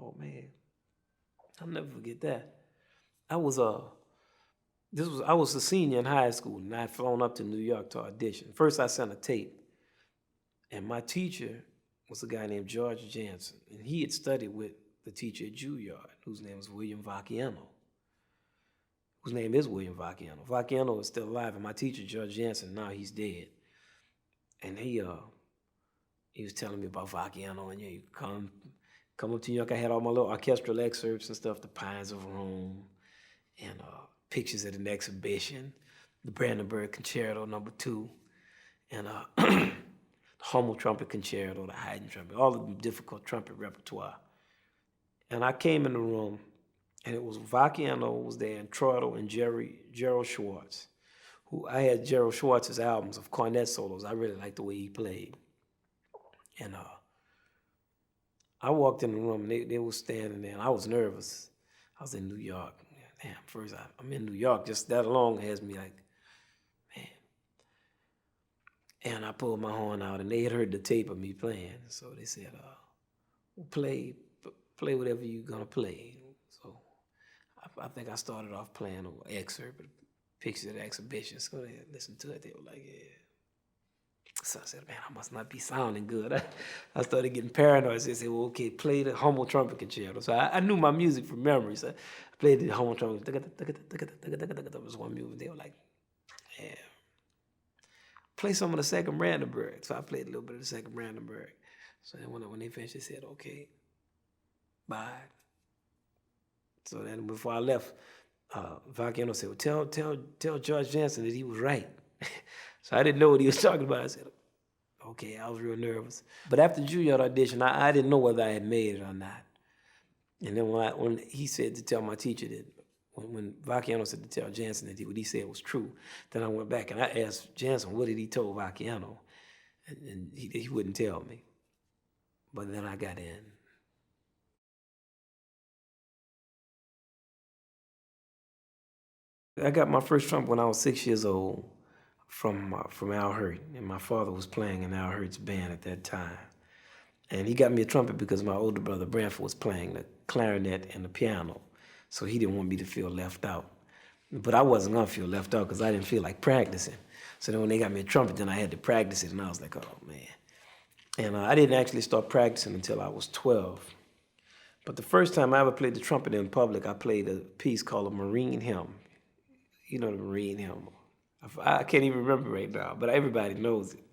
oh man, I'll never forget that. I was I was a senior in high school, and I had flown up to New York to audition. First, I sent a tape, and my teacher was a guy named George Jansen, and he had studied with the teacher at Juilliard, whose name was William Vacchiano, whose name is William Vacchiano. Vacchiano is still alive, and my teacher, George Jansen, now he's dead. And he was telling me about Vacchiano, and you come up to New York. I had all my little orchestral excerpts and stuff, the Pines of Rome, and pictures at an exhibition, the Brandenburg Concerto #2, and the Hummel Trumpet Concerto, the Haydn Trumpet, all the difficult trumpet repertoire. And I came in the room, and it was Vacchiano was there, and Troidel and Gerald Schwartz, who I had Gerald Schwartz's albums of cornet solos. I really liked the way he played. And I walked in the room, and they were standing there, and I was nervous. I was in New York. Damn, first I'm in New York. Just that alone has me like, man. And I pulled my horn out, and they had heard the tape of me playing. So they said, well, play whatever you're going to play. So I think I started off playing an excerpt, pictures of the exhibition. So they listened to it. They were like, yeah. So I said, man, I must not be sounding good. I started getting paranoid. So they said, well, okay, play the Hummel Trumpet Concerto. So I knew my music from memory. So I played the Hummel Trumpet. That was one movement. They were like, yeah. Play some of the second Brandenburg. So I played a little bit of the second Brandenburg. So then when they finished, they said, okay, bye. So then before I left, Vacchiano said, well, tell George Jansen that he was right. So I didn't know what he was talking about. I said, okay, I was real nervous. But after Juilliard audition, I didn't know whether I had made it or not. And then when he said to tell my teacher that, when Vacchiano said to tell Jansen that what he said was true, then I went back and I asked Jansen, what did he tell Vacchiano? And he wouldn't tell me. But then I got in. I got my first trumpet when I was 6 years old from Al Hurt, and my father was playing in Al Hurt's band at that time. And he got me a trumpet because my older brother Branford was playing the clarinet and the piano, so he didn't want me to feel left out. But I wasn't gonna feel left out because I didn't feel like practicing. So then when they got me a trumpet, then I had to practice it, and I was like, oh man. And I didn't actually start practicing until I was 12. But the first time I ever played the trumpet in public, I played a piece called a Marine Hymn. You know the Marine Hymn. I can't even remember right now, but everybody knows it.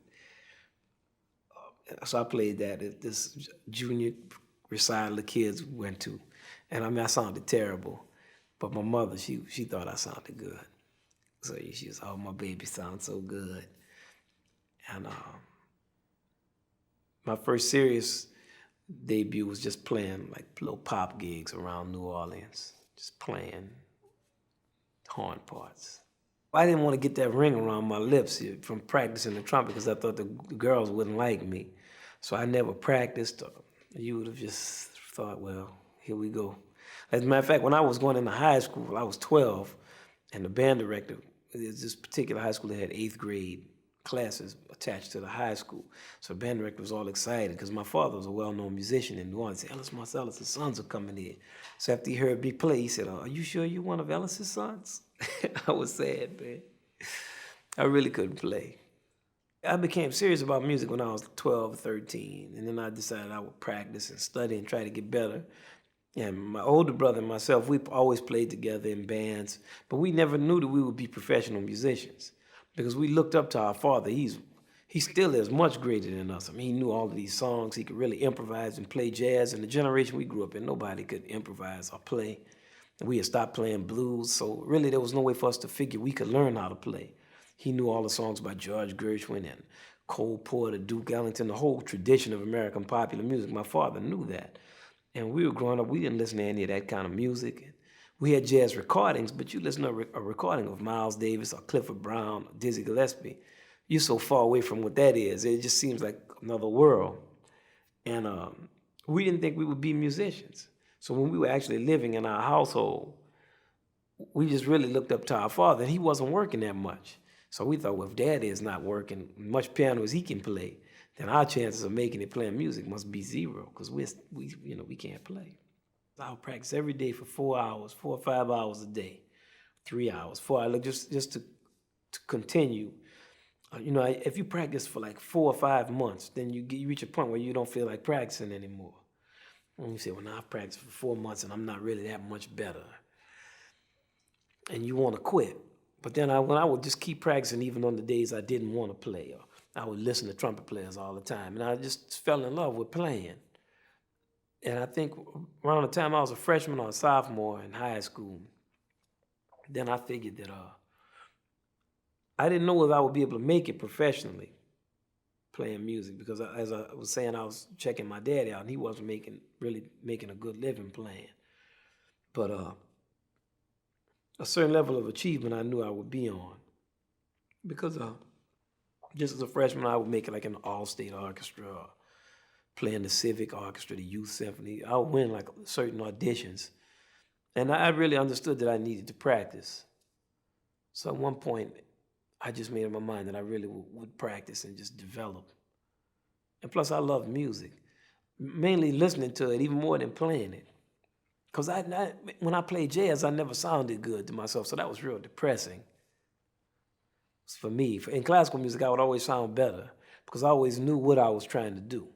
So I played that at this junior recital the kids went to. And I mean, I sounded terrible, but my mother, she thought I sounded good. So she was, oh, my baby sounds so good. And my first serious debut was just playing like little pop gigs around New Orleans, just playing horn parts. I didn't want to get that ring around my lips from practicing the trumpet because I thought the girls wouldn't like me. So I never practiced. You would have just thought, well, here we go. As a matter of fact, when I was going into high school, I was 12, and the band director, this particular high school that had 8th grade classes attached to the high school. So the band director was all excited because my father was a well-known musician in New Orleans. He said, Ellis Marsalis' sons are coming in. So after he heard me play, he said, are you sure you're one of Ellis' sons? I was sad, man. I really couldn't play. I became serious about music when I was 12 or 13, and then I decided I would practice and study and try to get better. And my older brother and myself, we always played together in bands, but we never knew that we would be professional musicians because we looked up to our father. He still is much greater than us. I mean, he knew all of these songs. He could really improvise and play jazz. And the generation we grew up in, nobody could improvise or play. We had stopped playing blues, so really there was no way for us to figure we could learn how to play. He knew all the songs by George Gershwin and Cole Porter, Duke Ellington, the whole tradition of American popular music. My father knew that. And we were growing up, we didn't listen to any of that kind of music. We had jazz recordings, but you listen to a recording of Miles Davis or Clifford Brown or Dizzy Gillespie, you're so far away from what that is. It just seems like another world. And we didn't think we would be musicians. So when we were actually living in our household, we just really looked up to our father, and he wasn't working that much. So we thought, well, if Daddy is not working much piano as he can play, then our chances of making it playing music must be zero because we can't play. I would practice every day for 4 hours, 4 or 5 hours a day, 3 hours, 4 hours, like just to continue. If you practice for like 4 or 5 months, then you reach a point where you don't feel like practicing anymore. And you say, well, now I've practiced for 4 months and I'm not really that much better. And you want to quit. But then when I would just keep practicing even on the days I didn't want to play, or I would listen to trumpet players all the time. And I just fell in love with playing. And I think around the time I was a freshman or a sophomore in high school, then I figured that I didn't know if I would be able to make it professionally playing music, because as I was saying, I was checking my daddy out and he wasn't really making a good living playing. But a certain level of achievement I knew I would be on, because just as a freshman I would make it like in the all-state orchestra, or playing the civic orchestra, the youth symphony. I would win like certain auditions. And I really understood that I needed to practice. So at one point, I just made up my mind that I really would practice and just develop. And plus, I love music, mainly listening to it even more than playing it. Because when I played jazz, I never sounded good to myself, so that was real depressing for me. In classical music, I would always sound better because I always knew what I was trying to do.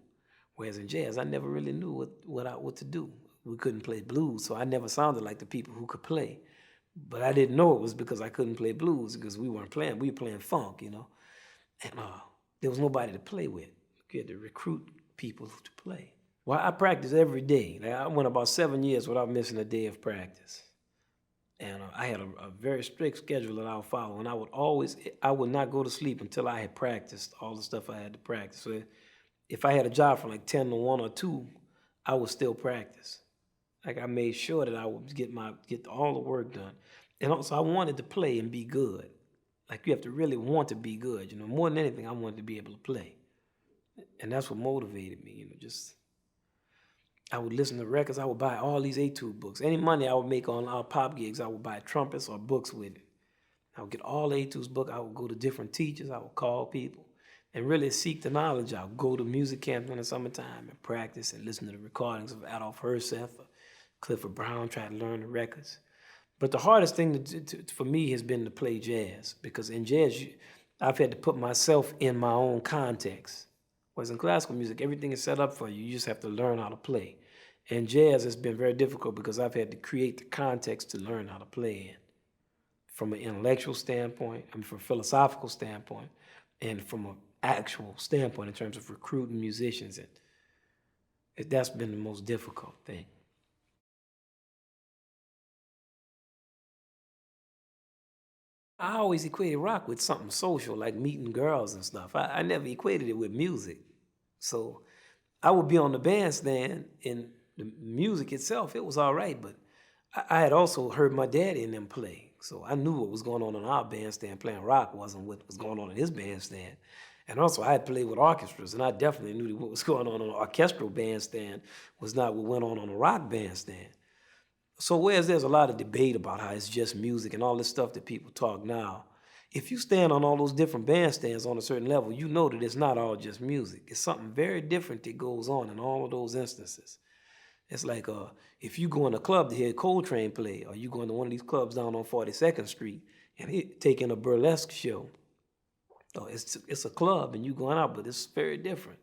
Whereas in jazz, I never really knew what to do. We couldn't play blues, so I never sounded like the people who could play. But I didn't know it was because I couldn't play blues, because we weren't playing. We were playing funk, And there was nobody to play with. You had to recruit people to play. Well, I practiced every day. I went about 7 years without missing a day of practice. And I had a very strict schedule that I would follow. And I would not go to sleep until I had practiced all the stuff I had to practice. So if I had a job from like 10 to 1 or 2, I would still practice. Like I made sure that I would get all the work done. And also I wanted to play and be good. Like you have to really want to be good. More than anything, I wanted to be able to play. And that's what motivated me, I would listen to records. I would buy all these etude books. Any money I would make on our pop gigs, I would buy trumpets or books with it. I would get all the etudes books. I would go to different teachers. I would call people and really seek the knowledge out. Go to music camps in the summertime and practice and listen to the recordings of Adolph Herseth or Clifford Brown, try to learn the records. But the hardest thing for me has been to play jazz, because in jazz, I've had to put myself in my own context. Whereas in classical music, everything is set up for you. You just have to learn how to play. And jazz has been very difficult because I've had to create the context to learn how to play in. From an intellectual standpoint, from a philosophical standpoint, and from an actual standpoint in terms of recruiting musicians. That's been the most difficult thing. I always equated rock with something social, like meeting girls and stuff. I never equated it with music. So I would be on the bandstand, and the music itself, it was all right, but I had also heard my daddy and them play. So I knew what was going on in our bandstand. Playing rock wasn't what was going on in his bandstand. And also I had played with orchestras, and I definitely knew that what was going on an orchestral bandstand was not what went on a rock bandstand. So whereas there's a lot of debate about how it's just music and all this stuff that people talk now, if you stand on all those different bandstands on a certain level, you know that it's not all just music. It's something very different that goes on in all of those instances. It's like if you go in a club to hear Coltrane play, or you go into one of these clubs down on 42nd Street and taking a burlesque show. It's a club and you going out, but it's very different.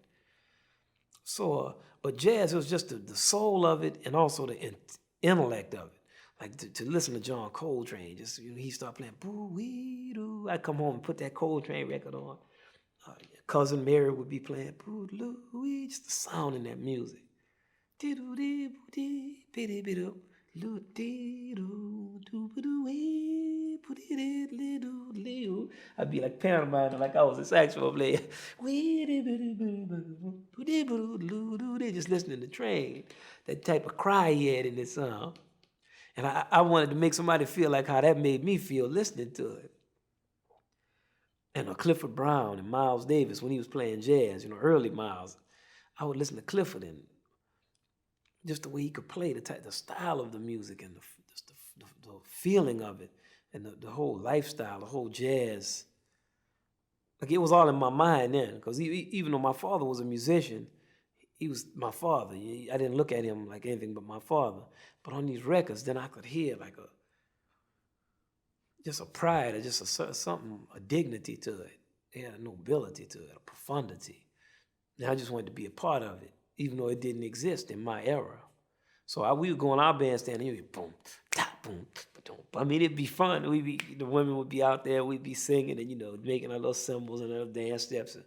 So, but jazz was just the soul of it, and also the intellect of it. Like to listen to John Coltrane, just he started playing boo wee doo. I'd come home and put that Coltrane record on. Cousin Mary would be playing boo loo wee, just the sound in that music. I'd be like pantomiming like I was a saxophone player. Just listening to Train, that type of cry he had in his song. And I wanted to make somebody feel like how that made me feel listening to it. And Clifford Brown and Miles Davis, when he was playing jazz, early Miles, I would listen to Clifford, and just the way he could play, the style of the music, and the feeling of it, and the whole lifestyle, the whole jazz. Like it was all in my mind then, because even though my father was a musician, he was my father. I didn't look at him like anything but my father. But on these records, then I could hear like just a pride or just something, a dignity to it. It had a nobility to it, a profundity. And I just wanted to be a part of it, even though it didn't exist in my era. So we would go on our bandstand and you'd be boom, tap, boom, boom. I mean, it'd be fun. The women would be out there, we'd be singing and, making our little cymbals and little dance steps. And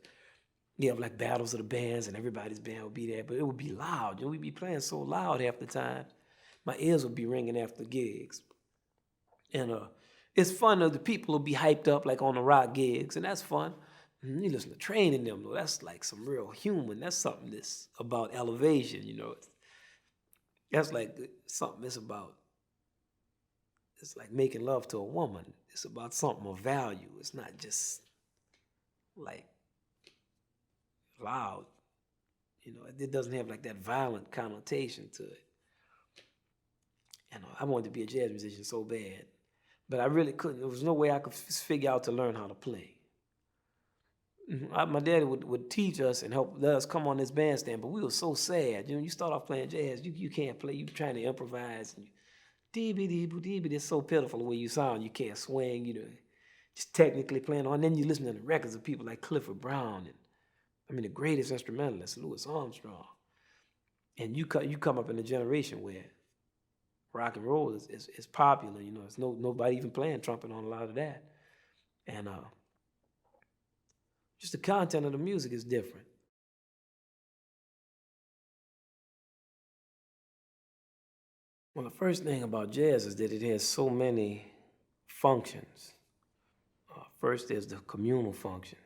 you have like battles of the bands and everybody's band would be there, but it would be loud. We'd be playing so loud half the time. My ears would be ringing after gigs. And it's fun though, the people will be hyped up like on the rock gigs, and that's fun. And you listen to Train in them though, that's like some real human. That's something that's about elevation, That's like something it's like making love to a woman. It's about something of value. It's not just like loud. It doesn't have like that violent connotation to it. And I wanted to be a jazz musician so bad, but I really couldn't. There was no way I could figure out to learn how to play. My daddy would teach us and help us come on this bandstand, but we were so sad. You start off playing jazz, you can't play. You're trying to improvise, and it's so pitiful the way you sound. You can't swing, just technically playing on. And then you listen to the records of people like Clifford Brown and the greatest instrumentalist, Louis Armstrong. And you come up in a generation where rock and roll is popular. It's nobody even playing trumpet on a lot of that, and just the content of the music is different. Well, the first thing about jazz is that it has so many functions. First, there's the communal function.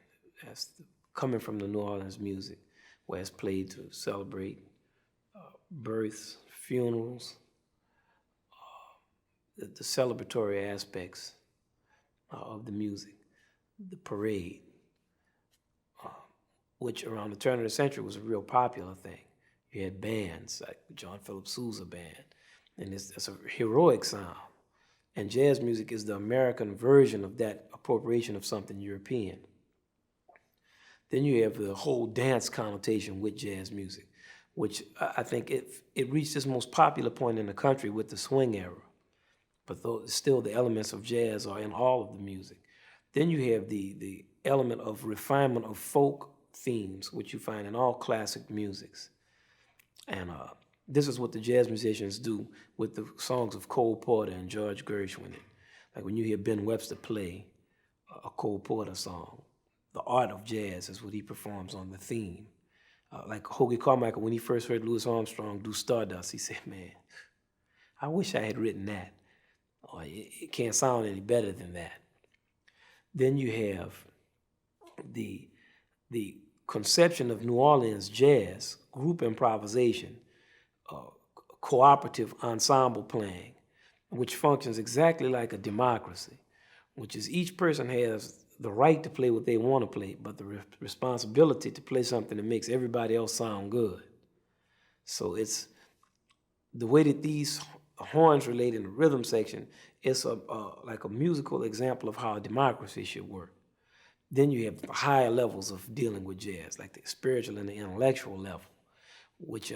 That's coming from the New Orleans music, where it's played to celebrate births, funerals, the celebratory aspects of the music, the parade, which around the turn of the century was a real popular thing. You had bands like John Philip Sousa band, and it's a heroic sound. And jazz music is the American version of that appropriation of something European. Then you have the whole dance connotation with jazz music, which I think it reached its most popular point in the country with the swing era. But though still the elements of jazz are in all of the music. Then you have the element of refinement of folk themes, which you find in all classic musics. And this is what the jazz musicians do with the songs of Cole Porter and George Gershwin. Like when you hear Ben Webster play a Cole Porter song, the art of jazz is what he performs on the theme. Like Hoagy Carmichael, when he first heard Louis Armstrong do Stardust, he said, man, I wish I had written that. Or it can't sound any better than that. Then you have the conception of New Orleans jazz, group improvisation, cooperative ensemble playing, which functions exactly like a democracy, which is each person has the right to play what they want to play, but the responsibility to play something that makes everybody else sound good. So it's the way that these horns relate in the rhythm section, it's like a musical example of how a democracy should work. Then you have higher levels of dealing with jazz, like the spiritual and the intellectual level, which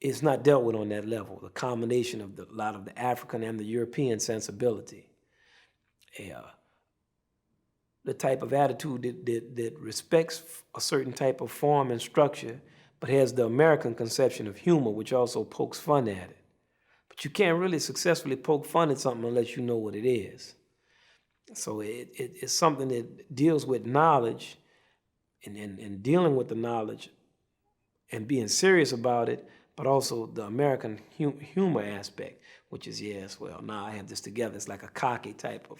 is not dealt with on that level. The combination of a lot of the African and the European sensibility. The type of attitude that respects a certain type of form and structure, but has the American conception of humor, which also pokes fun at it. But you can't really successfully poke fun at something unless you know what it is. So it's something that deals with knowledge and dealing with the knowledge and being serious about it, but also the American humor aspect, which is, yes, well, now I have this together. It's like a cocky type of,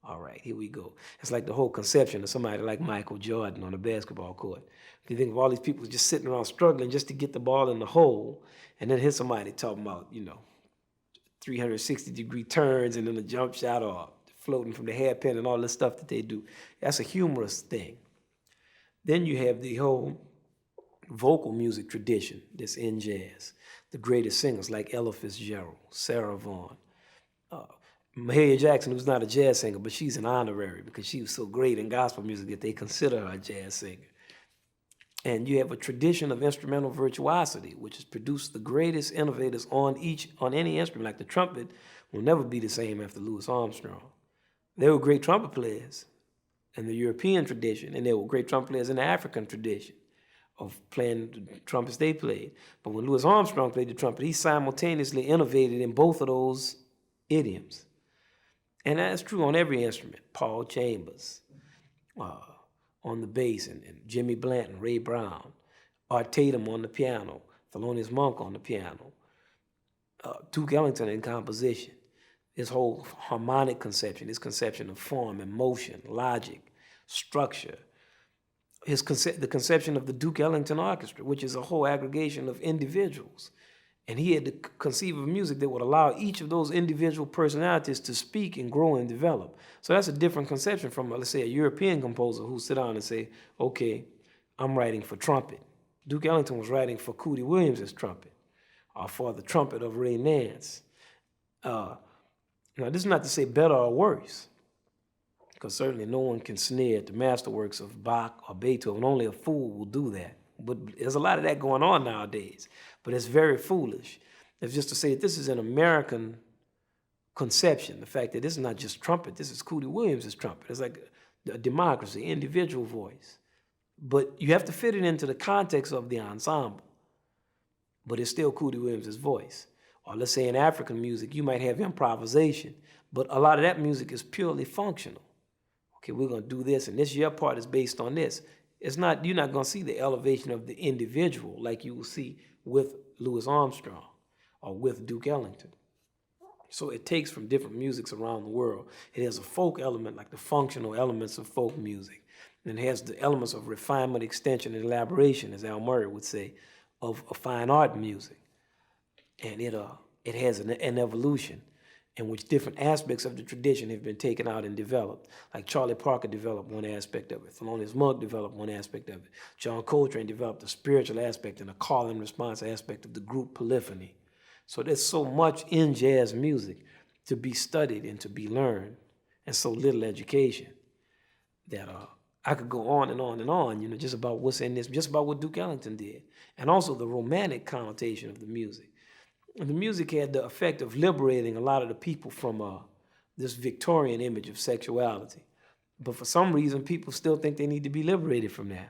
all right, here we go. It's like the whole conception of somebody like Michael Jordan on a basketball court. You think of all these people just sitting around struggling just to get the ball in the hole, and then here's somebody talking about, 360-degree turns and then a jump shot or floating from the hairpin and all this stuff that they do. That's a humorous thing. Then you have the whole vocal music tradition that's in jazz. The greatest singers like Ella Fitzgerald, Sarah Vaughan, Mahalia Jackson, who's not a jazz singer, but she's an honorary because she was so great in gospel music that they consider her a jazz singer. And you have a tradition of instrumental virtuosity, which has produced the greatest innovators on any instrument. Like the trumpet will never be the same after Louis Armstrong. They were great trumpet players in the European tradition, and they were great trumpet players in the African tradition of playing the trumpets they played. But when Louis Armstrong played the trumpet, he simultaneously innovated in both of those idioms. And that's true on every instrument. Paul Chambers on the bass, and Jimmy Blanton, Ray Brown, Art Tatum on the piano, Thelonious Monk on the piano, Duke Ellington in composition. His whole harmonic conception, his conception of form and motion, logic, structure, the conception of the Duke Ellington Orchestra, which is a whole aggregation of individuals. And he had to conceive of music that would allow each of those individual personalities to speak and grow and develop. So that's a different conception from, let's say, a European composer who sit down and say, okay, I'm writing for trumpet. Duke Ellington was writing for Cootie Williams' trumpet, or for the trumpet of Ray Nance. Now, this is not to say better or worse, because certainly no one can sneer at the masterworks of Bach or Beethoven. Only a fool will do that. But there's a lot of that going on nowadays. But it's very foolish. It's just to say that this is an American conception, the fact that this is not just trumpet, this is Cootie Williams' trumpet. It's like a democracy, individual voice. But you have to fit it into the context of the ensemble. But it's still Cootie Williams' voice. Or let's say in African music, you might have improvisation, but a lot of that music is purely functional. Okay, we're going to do this, and your part is based on this. You're not going to see the elevation of the individual like you will see with Louis Armstrong or with Duke Ellington. So it takes from different musics around the world. It has a folk element, like the functional elements of folk music. And it has the elements of refinement, extension, and elaboration, as Al Murray would say, of fine art music. And it has an evolution in which different aspects of the tradition have been taken out and developed. Like Charlie Parker developed one aspect of it. Thelonious Monk developed one aspect of it. John Coltrane developed a spiritual aspect and a call and response aspect of the group polyphony. So there's so much in jazz music to be studied and to be learned, and so little education that I could go on and on and on, just about what's in this, just about what Duke Ellington did. And also the romantic connotation of the music. And the music had the effect of liberating a lot of the people from this Victorian image of sexuality. But for some reason, people still think they need to be liberated from that.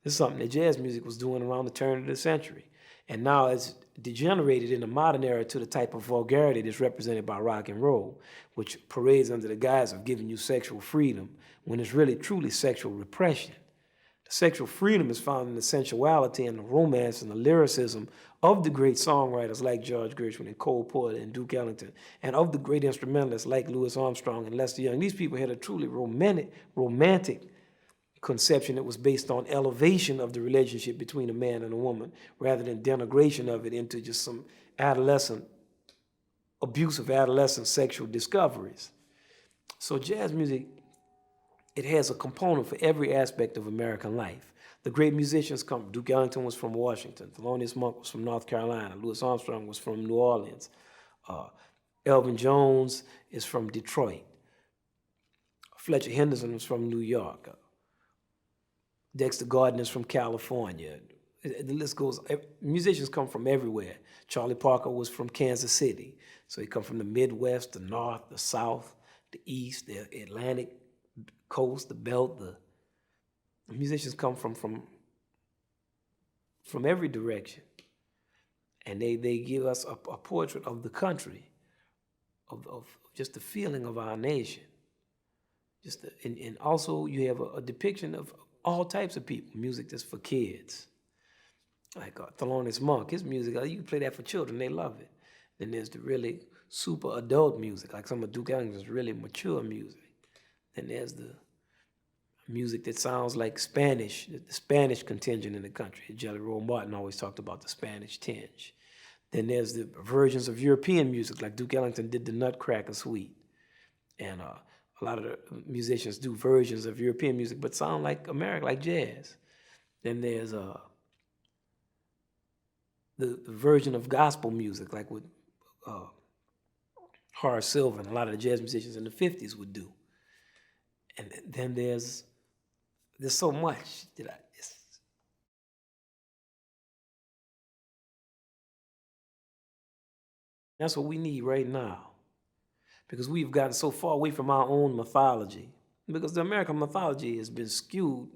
This is something that jazz music was doing around the turn of the century. And now it's degenerated in the modern era to the type of vulgarity that's represented by rock and roll, which parades under the guise of giving you sexual freedom, when it's really truly sexual repression. The sexual freedom is found in the sensuality and the romance and the lyricism of the great songwriters like George Gershwin and Cole Porter and Duke Ellington, and of the great instrumentalists like Louis Armstrong and Lester Young. These people had a truly romantic conception that was based on elevation of the relationship between a man and a woman, rather than denigration of it into just some abusive adolescent sexual discoveries. So jazz music, it has a component for every aspect of American life. The great musicians come. Duke Ellington was from Washington. Thelonious Monk was from North Carolina. Louis Armstrong was from New Orleans. Elvin Jones is from Detroit. Fletcher Henderson was from New York. Dexter Gordon is from California. The list goes. Musicians come from everywhere. Charlie Parker was from Kansas City. So he come from the Midwest, the North, the South, the East, the Atlantic coast, the belt. The musicians come from every direction, and they give us a portrait of the country, of just the feeling of our nation. And also you have a depiction of all types of people. Music that's for kids, like Thelonious Monk. His music, you can play that for children; they love it. Then there's the really super adult music, like some of Duke Ellington's really mature music. Then there's the music that sounds like Spanish, the Spanish contingent in the country. Jelly Roll Martin always talked about the Spanish tinge. Then there's the versions of European music, like Duke Ellington did the Nutcracker Suite. And a lot of the musicians do versions of European music, but sound like America, like jazz. Then there's the version of gospel music, like with Horace Silver and a lot of the jazz musicians in the 50s would do. And then there's so much that That's what we need right now, because we've gotten so far away from our own mythology. Because the American mythology has been skewed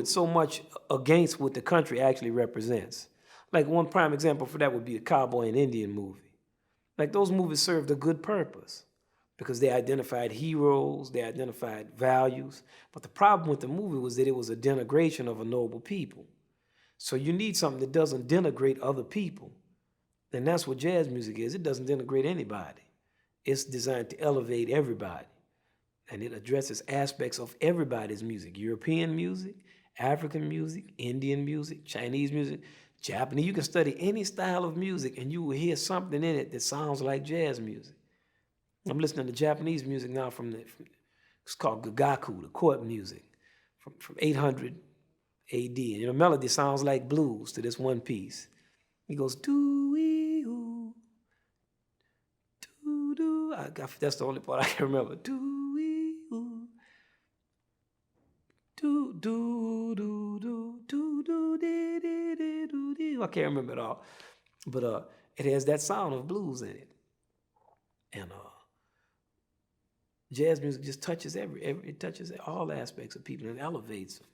so much against what the country actually represents. Like one prime example for that would be a cowboy and Indian movie. Like those movies served a good purpose because they identified heroes, they identified values. But the problem with the movie was that it was a denigration of a noble people. So you need something that doesn't denigrate other people. And that's what jazz music is. It doesn't denigrate anybody. It's designed to elevate everybody. And it addresses aspects of everybody's music: European music, African music, Indian music, Chinese music, Japanese. You can study any style of music and you will hear something in it that sounds like jazz music. I'm listening to Japanese music now it's called gagaku, the court music, from 800 AD. And the melody sounds like blues to this one piece. He goes, doo-wee-oo, doo-doo. That's the only part I can remember. Doo-wee-oo, doo-doo-doo-doo, doo-doo-dee-dee-dee-doo-dee. I can't remember it all. But it has that sound of blues in it. And jazz music just touches it touches all aspects of people and elevates them.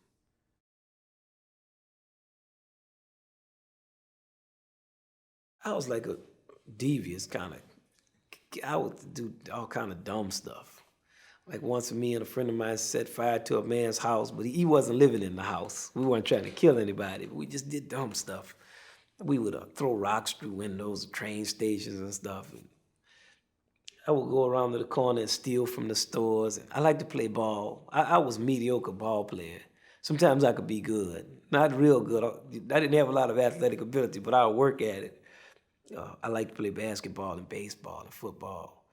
I was like a devious kind of. I would do all kind of dumb stuff. Like once me and a friend of mine set fire to a man's house, but he wasn't living in the house. We weren't trying to kill anybody, but we just did dumb stuff. We would throw rocks through windows of train stations and stuff. And I would go around to the corner and steal from the stores. I like to play ball. I was a mediocre ball player. Sometimes I could be good, not real good. I didn't have a lot of athletic ability, but I would work at it. I like to play basketball and baseball and football.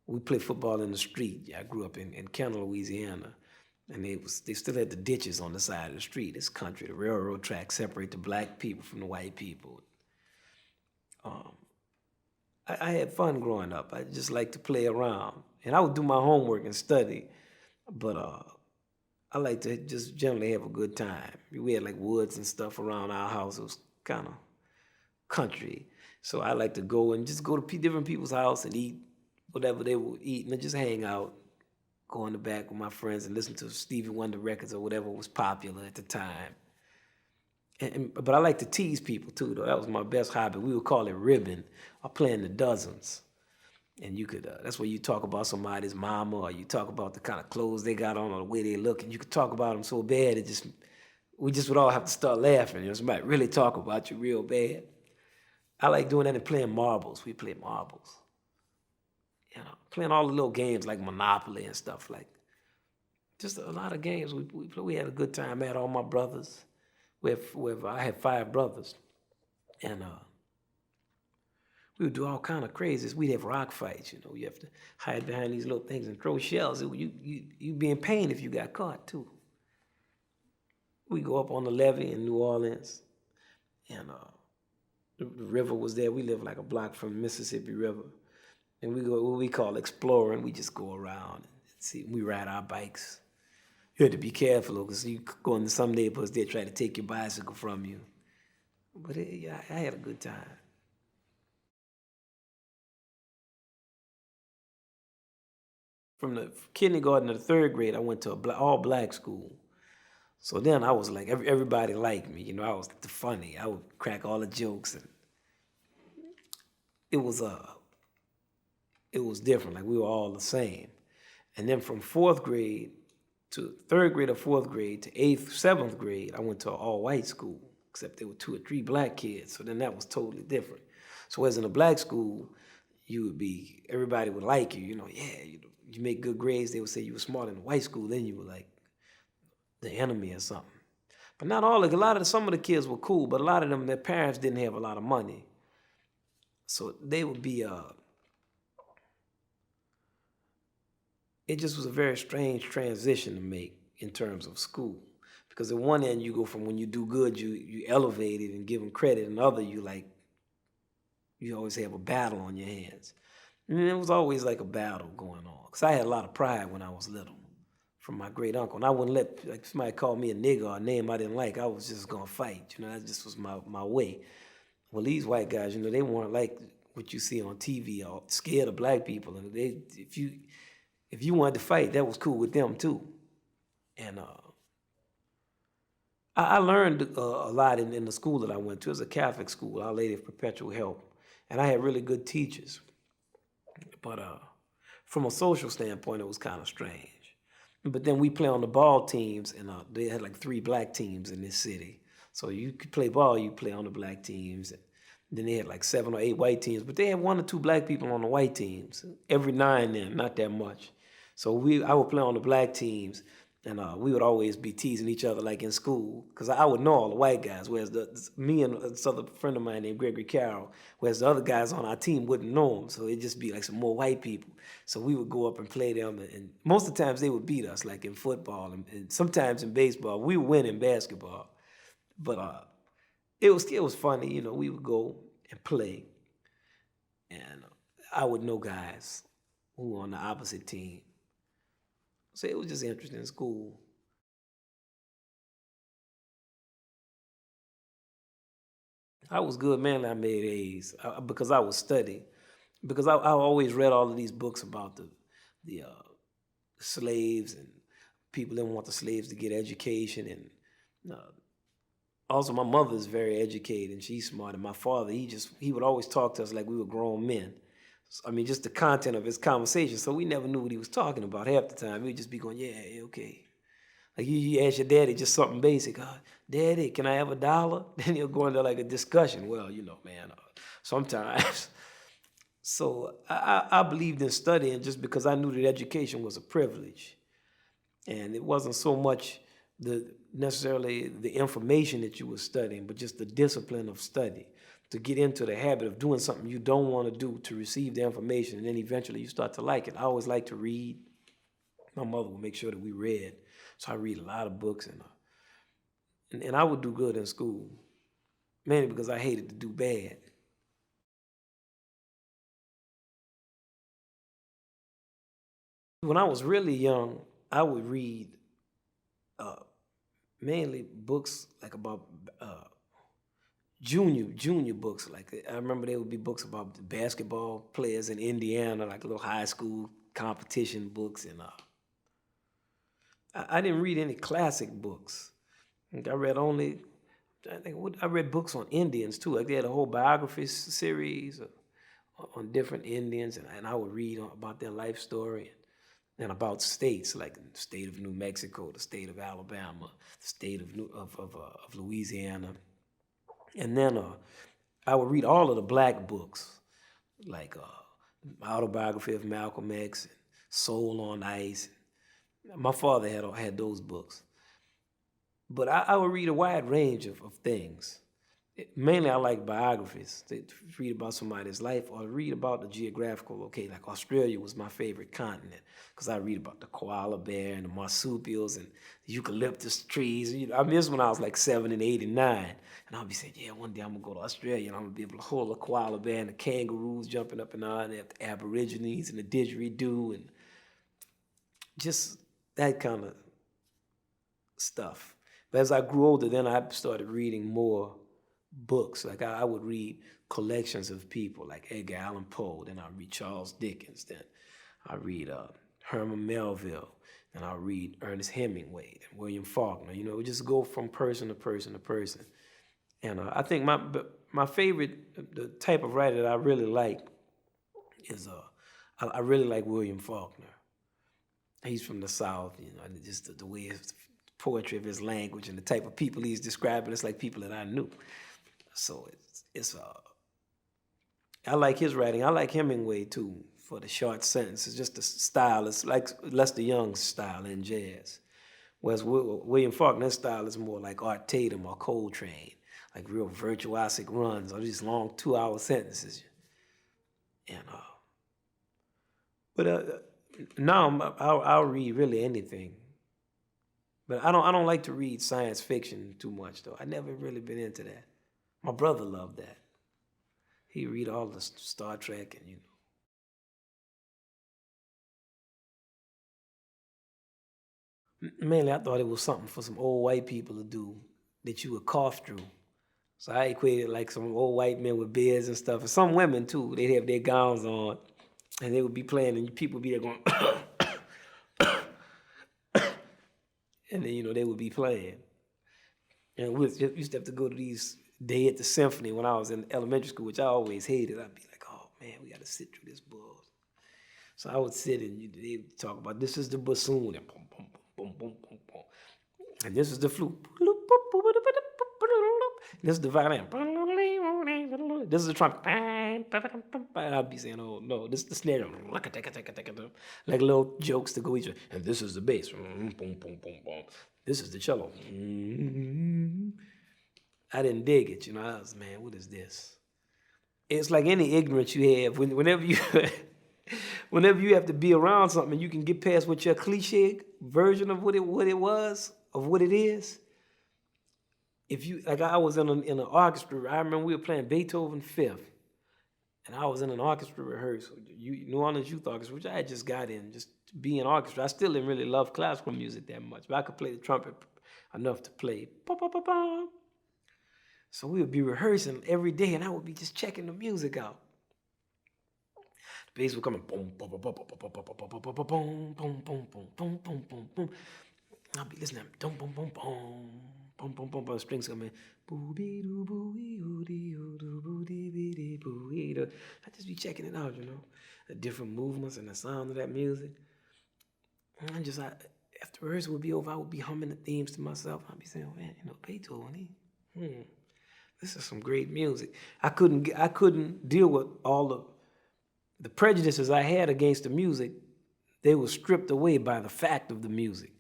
We play football in the street. I grew up in Kenner, Louisiana, and they still had the ditches on the side of the street. It's country. The railroad tracks separate the black people from the white people. I had fun growing up. I just liked to play around, and I would do my homework and study, but I like to just generally have a good time. We had like woods and stuff around our house. It was kind of country. So I like to go and just go to different people's house and eat whatever they were eating and just hang out, go in the back with my friends and listen to Stevie Wonder records or whatever was popular at the time. But I like to tease people too, though. That was my best hobby. We would call it ribbon or playing the dozens. And you could, that's where you talk about somebody's mama or you talk about the kind of clothes they got on or the way they look. And you could talk about them so bad, we just would all have to start laughing. Somebody really talk about you real bad. I like doing that and playing marbles. We play marbles. Playing all the little games like Monopoly and stuff like. Just a lot of games. We had a good time. I had all my brothers. I had 5 brothers, and we would do all kind of crazies. We'd have rock fights. You have to hide behind these little things and throw shells. You'd be in pain if you got caught too. We go up on the levee in New Orleans, and the river was there. We lived like a block from the Mississippi River. And we go what we call exploring. We just go around and see. We ride our bikes. You had to be careful because you go into some neighborhoods, they'll try to take your bicycle from you. But yeah, I had a good time. From the kindergarten to the 3rd grade, I went to all black school. So then I was like, everybody liked me. I was the funny. I would crack all the jokes, and it was different. Like we were all the same. And then from 4th grade to 3rd grade or 4th grade to 8th, 7th grade, I went to an all-white school, except there were 2 or 3 black kids. So then that was totally different. So as in a black school, everybody would like you. You make good grades. They would say you were smart. In a white school, then you were like the enemy or something. But not all. Some of the kids were cool, but a lot of them, their parents didn't have a lot of money. So they would be it just was a very strange transition to make in terms of school. Because at one end, you go from when you do good, you elevate it and give them credit, and the other, you always have a battle on your hands. And it was always like a battle going on. Because I had a lot of pride when I was little from my great uncle. And I wouldn't let somebody call me a nigger or a name I didn't like. I was just going to fight. That just was my way. Well, these white guys, they weren't like what you see on TV, are scared of black people, and if you wanted to fight, that was cool with them too. And I learned a lot in the school that I went to. It was a Catholic school, Our Lady of Perpetual Help, and I had really good teachers. But from a social standpoint, it was kind of strange. But then we play on the ball teams, and they had like 3 black teams in this city. So you could play ball, you play on the black teams. And then they had like 7 or 8 white teams, but they had 1 or 2 black people on the white teams every now and then, not that much. So I would play on the black teams, and we would always be teasing each other like in school, because I would know all the white guys, whereas me and this other friend of mine named Gregory Carroll, whereas the other guys on our team wouldn't know them, so it'd just be like some more white people. So we would go up and play them, and most of the times they would beat us, like in football, and sometimes in baseball. We would win in basketball, but it was funny, you know. We would go and play, and I would know guys who were on the opposite team. So it was just interesting in school. I was good, man. I made A's because I was studying. Because I always read all of these books about the slaves, and people didn't want the slaves to get education, and also my mother is very educated and she's smart, and my father, he would always talk to us like we were grown men. I mean, just the content of his conversation, so we never knew what he was talking about half the time. He'd just be going, yeah, yeah, okay. Like you ask your daddy just something basic. Daddy, can I have $1? Then he'll go into like a discussion. Well, you know, man, sometimes. So I believed in studying just because I knew that education was a privilege. And it wasn't so much necessarily the information that you were studying, but just the discipline of study, to get into the habit of doing something you don't want to do to receive the information, and then eventually you start to like it. I always liked to read. My mother would make sure that we read, so I read a lot of books, and I would do good in school, mainly because I hated to do bad. When I was really young, I would read uh, mainly books like about junior books. Like I remember there would be books about the basketball players in Indiana, like little high school competition books, and I didn't read any classic books. I read only, I read books on Indians too. Like they had a whole biography series on different Indians, and I would read about their life story, and about states, like the state of New Mexico, the state of Alabama, the state of Louisiana. And then I would read all of the black books, like autobiography of Malcolm X, and Soul on Ice. My father had those books. But I would read a wide range of things. Mainly I like biographies, to read about somebody's life, or read about the geographical location. Like Australia was my favorite continent, because I read about the koala bear and the marsupials and the eucalyptus trees. You know, I mean, this when I was like 7 and 8 and 9. And I'll be saying, yeah, one day I'm going to go to Australia and I'm going to be able to hold a koala bear and the kangaroos jumping up and down, and the aborigines and the didgeridoo, and just that kind of stuff. But as I grew older, then I started reading more books. Like I would read collections of people like Edgar Allan Poe, then I read Charles Dickens, then I read Herman Melville, then I read Ernest Hemingway and William Faulkner. You know, we just go from person to person to person. And I think my favorite, the type of writer that I really like is I really like William Faulkner. He's from the South, you know, and just the way his poetry of his language and the type of people he's describing, it's like people that I knew. So it's I like his writing. I like Hemingway too, for the short sentences. Just the style is like Lester Young's style in jazz. Whereas William Faulkner's style is more like Art Tatum or Coltrane, like real virtuosic runs or these long 2-hour sentences. And but now I'll read really anything. But I don't like to read science fiction too much though. I never really been into that. My brother loved that. He read all the Star Trek, and you know. Mainly I thought it was something for some old white people to do that you would cough through. So I equated like some old white men with beards and stuff. And some women too, they'd have their gowns on and they would be playing and people would be there going, and then, they would be playing. And we used to have to go to these day at the symphony when I was in elementary school, which I always hated. I'd be like, oh man, we got to sit through this bull. So I would sit and they would talk about this is the bassoon and boom, boom, boom, boom, boom, boom. And this is the flute. This is the violin. This is the trumpet. I'd be saying, oh no, this is the snare. Like little jokes to go each other. And this is the bass. This is the cello. I didn't dig it, I was, man, what is this? It's like any ignorance you have. Whenever you whenever you have to be around something and you can get past what your cliche version of what it was, of what it is. If you, like I was in an orchestra, I remember we were playing Beethoven Fifth, and I was in an orchestra rehearsal, New Orleans Youth Orchestra, which I had just got in, just to be in orchestra. I still didn't really love classical music that much, but I could play the trumpet enough to play. So we would be rehearsing every day, and I would be just checking the music out. The bass would come in, boom, boom, boom, boom, boom, boom, boom, boom, boom, boom, boom, boom, boom, boom, boom. I'll be listening, boom, boom, boom, boom, boom, boom, boom, boom. Strings come in, I just be checking it out, the different movements and the sound of that music. And after rehearsal would be over, I would be humming the themes to myself. I'd be saying, man, Beethoven, this is some great music. I couldn't deal with all the prejudices I had against the music. They were stripped away by the fact of the music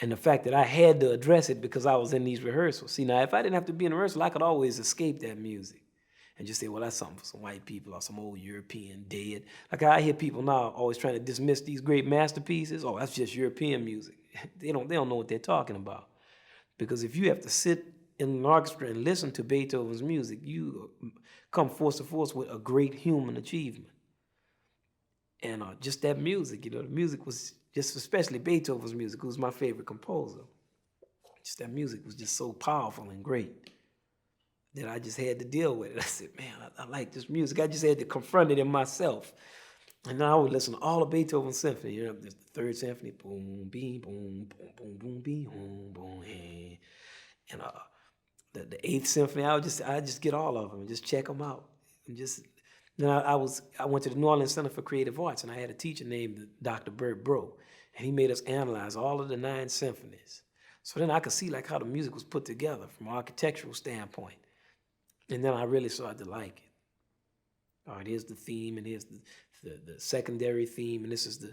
and the fact that I had to address it because I was in these rehearsals. See, now, if I didn't have to be in a rehearsal, I could always escape that music and just say, well, that's something for some white people or some old European dead. Like I hear people now always trying to dismiss these great masterpieces. Oh, that's just European music. They don't know what they're talking about. Because if you have to sit in an orchestra and listen to Beethoven's music, you come force to force with a great human achievement. And just that music, the music was just, especially Beethoven's music, who was my favorite composer. Just that music was just so powerful and great that I just had to deal with it. I said, man, I like this music. I just had to confront it in myself. And now I would listen to all of Beethoven's symphony. There's the Third Symphony, boom, beam, boom, boom, boom, boom, beam, boom, boom, hey. And the Eighth Symphony, I just get all of them and just check them out. And then I went to the New Orleans Center for Creative Arts, and I had a teacher named Dr. Bert Bro, and he made us analyze all of the 9 symphonies. So then I could see like how the music was put together from an architectural standpoint. And then I really started to like it. All right, here's the theme, and here's the secondary theme, and this is the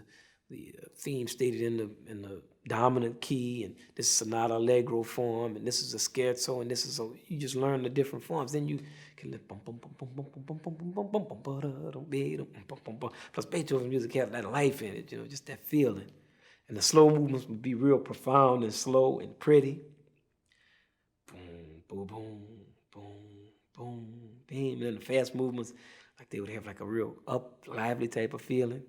theme stated in the dominant key, and this is sonata allegro form, and this is a scherzo, and this is you just learn the different forms. Then you can plus Beethoven's music had that life in it, just that feeling. And the slow movements would be real profound and slow and pretty. Boom, boom, boom, boom, boom, boom. And then the fast movements, like they would have like a real lively type of feeling.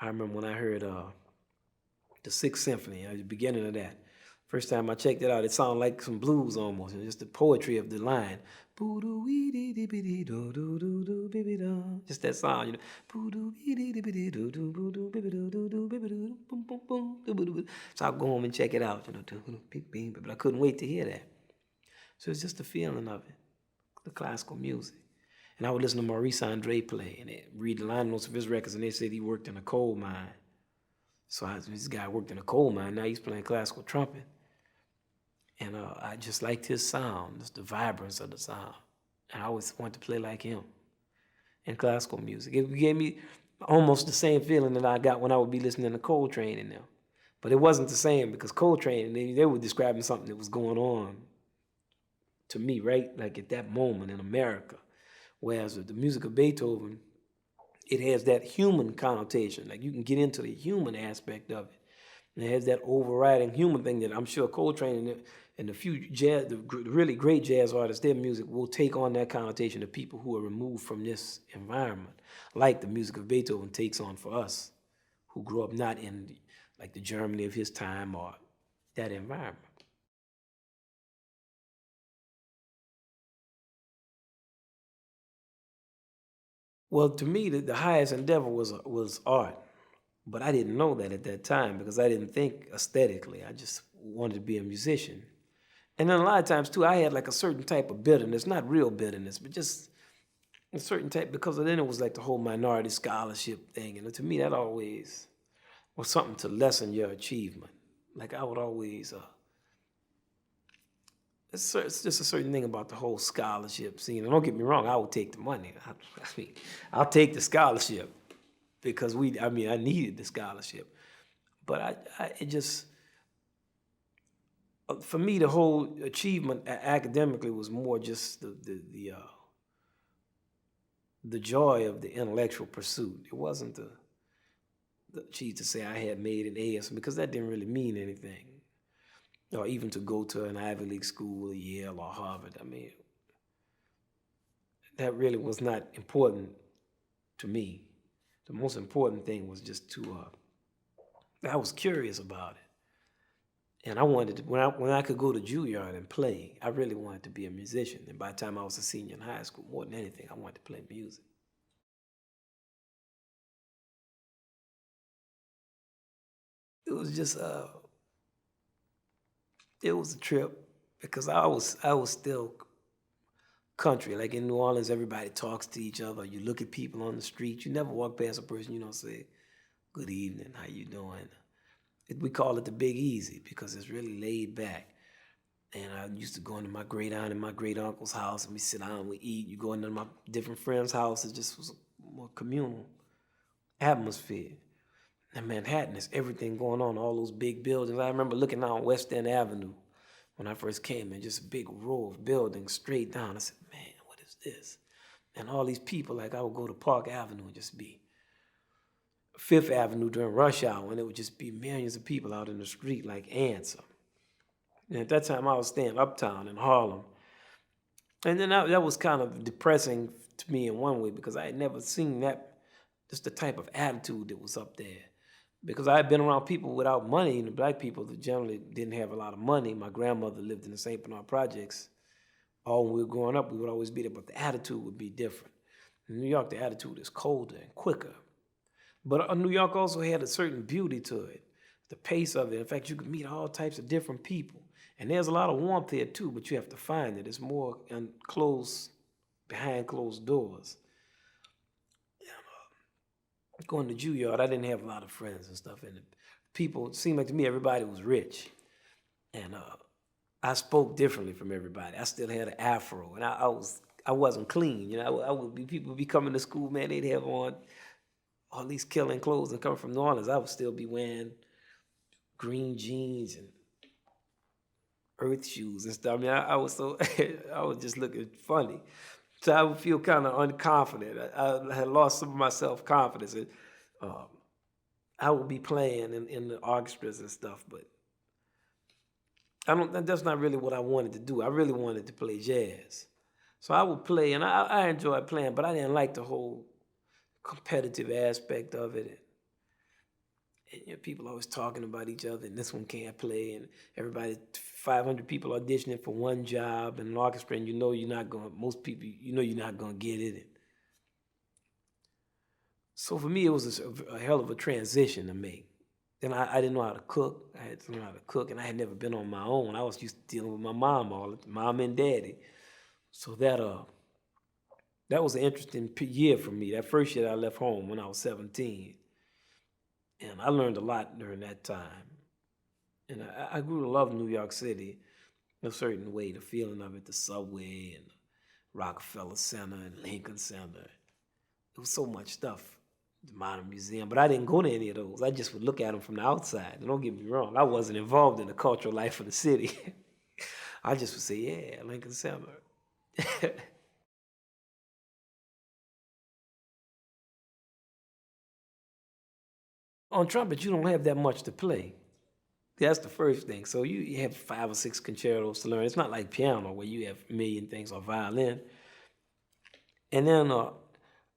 I remember when I heard the Sixth Symphony, at the beginning of that. First time I checked it out, it sounded like some blues almost, just the poetry of the line. Just that sound, So I'll go home and check it out, but I couldn't wait to hear that. So it's just the feeling of it, the classical music. And I would listen to Maurice Andre play and read the line notes of his records, and they said he worked in a coal mine. So this guy worked in a coal mine, now he's playing classical trumpet. And I just liked his sound, just the vibrance of the sound. And I always wanted to play like him in classical music. It gave me almost the same feeling that I got when I would be listening to Coltrane in them. But it wasn't the same because Coltrane, they were describing something that was going on to me, right? Like at that moment in America. Whereas with the music of Beethoven, it has that human connotation. Like you can get into the human aspect of it. And it has that overriding human thing that I'm sure Coltrane and the few the really great jazz artists, their music will take on that connotation of people who are removed from this environment, like the music of Beethoven takes on for us, who grew up not in like the Germany of his time or that environment. Well, to me, the highest endeavor was art, but I didn't know that at that time because I didn't think aesthetically. I just wanted to be a musician. And then a lot of times too, I had like a certain type of bitterness, not real bitterness, but just a certain type, because then it was like the whole minority scholarship thing. And to me, that always was something to lessen your achievement. Like I would always, it's just a certain thing about the whole scholarship scene. And don't get me wrong, I would take the money. I mean, I'll take the scholarship because I needed the scholarship. But it just, for me, the whole achievement academically was more just the joy of the intellectual pursuit. It wasn't the achieve to say I had made an A or something, because that didn't really mean anything. Or even to go to an Ivy League school, Yale or Harvard. I mean, that really was not important to me. The most important thing was just I was curious about it. And I wanted to, when I could go to Juilliard and play, I really wanted to be a musician. And by the time I was a senior in high school, more than anything, I wanted to play music. It was just, it was a trip because I was still country. Like in New Orleans, everybody talks to each other. You look at people on the street. You never walk past a person you don't say, "Good evening, how you doing?" We call it the Big Easy because it's really laid back. And I used to go into my great aunt and my great uncle's house, and we sit down, we eat. You go into my different friends' houses. It just was a more communal atmosphere. In Manhattan, there's everything going on, all those big buildings. I remember looking out on West End Avenue when I first came in, just a big row of buildings straight down. I said, man, what is this? And all these people, like I would go to Park Avenue and just be Fifth Avenue during rush hour, and it would just be millions of people out in the street like ants. And at that time, I was staying uptown in Harlem. And then that was kind of depressing to me in one way because I had never seen that, just the type of attitude that was up there. Because I had been around people without money, and the black people that generally didn't have a lot of money. My grandmother lived in the St. Bernard projects. All when we were growing up, we would always be there, but the attitude would be different. In New York, the attitude is colder and quicker. But New York also had a certain beauty to it, the pace of it. In fact, you could meet all types of different people. And there's a lot of warmth there too, but you have to find it. It's more closed, behind closed doors. Going to Juilliard, I didn't have a lot of friends and stuff. And people, it seemed like to me everybody was rich. And I spoke differently from everybody. I still had an afro, and I wasn't clean. You know, people would be coming to school, man, they'd have on all these killing clothes and coming from New Orleans. I would still be wearing green jeans and earth shoes and stuff. I mean, I was so, I was just looking funny. So I would feel kind of unconfident. I had lost some of my self-confidence. And I would be playing in the orchestras and stuff, but that's not really what I wanted to do. I really wanted to play jazz. So I would play, and I enjoyed playing, but I didn't like the whole competitive aspect of it. And you know, people always talking about each other, and this one can't play, and everybody, 500 people auditioning for one job in an orchestra, and most people, you know you're not going to get it. So for me, it was a hell of a transition to make. Then I didn't know how to cook. I had to learn how to cook, and I had never been on my own. I was used to dealing with my mom and daddy. So that was an interesting year for me. That first year I left home when I was 17. And I learned a lot during that time. And I grew to love New York City in a certain way, the feeling of it, the subway and Rockefeller Center and Lincoln Center. There was so much stuff, the Modern Museum, but I didn't go to any of those. I just would look at them from the outside. And don't get me wrong, I wasn't involved in the cultural life of the city. I just would say, yeah, Lincoln Center. On trumpet, you don't have that much to play. That's the first thing. So you have 5 or 6 concertos to learn. It's not like piano where you have a million things, or violin. And then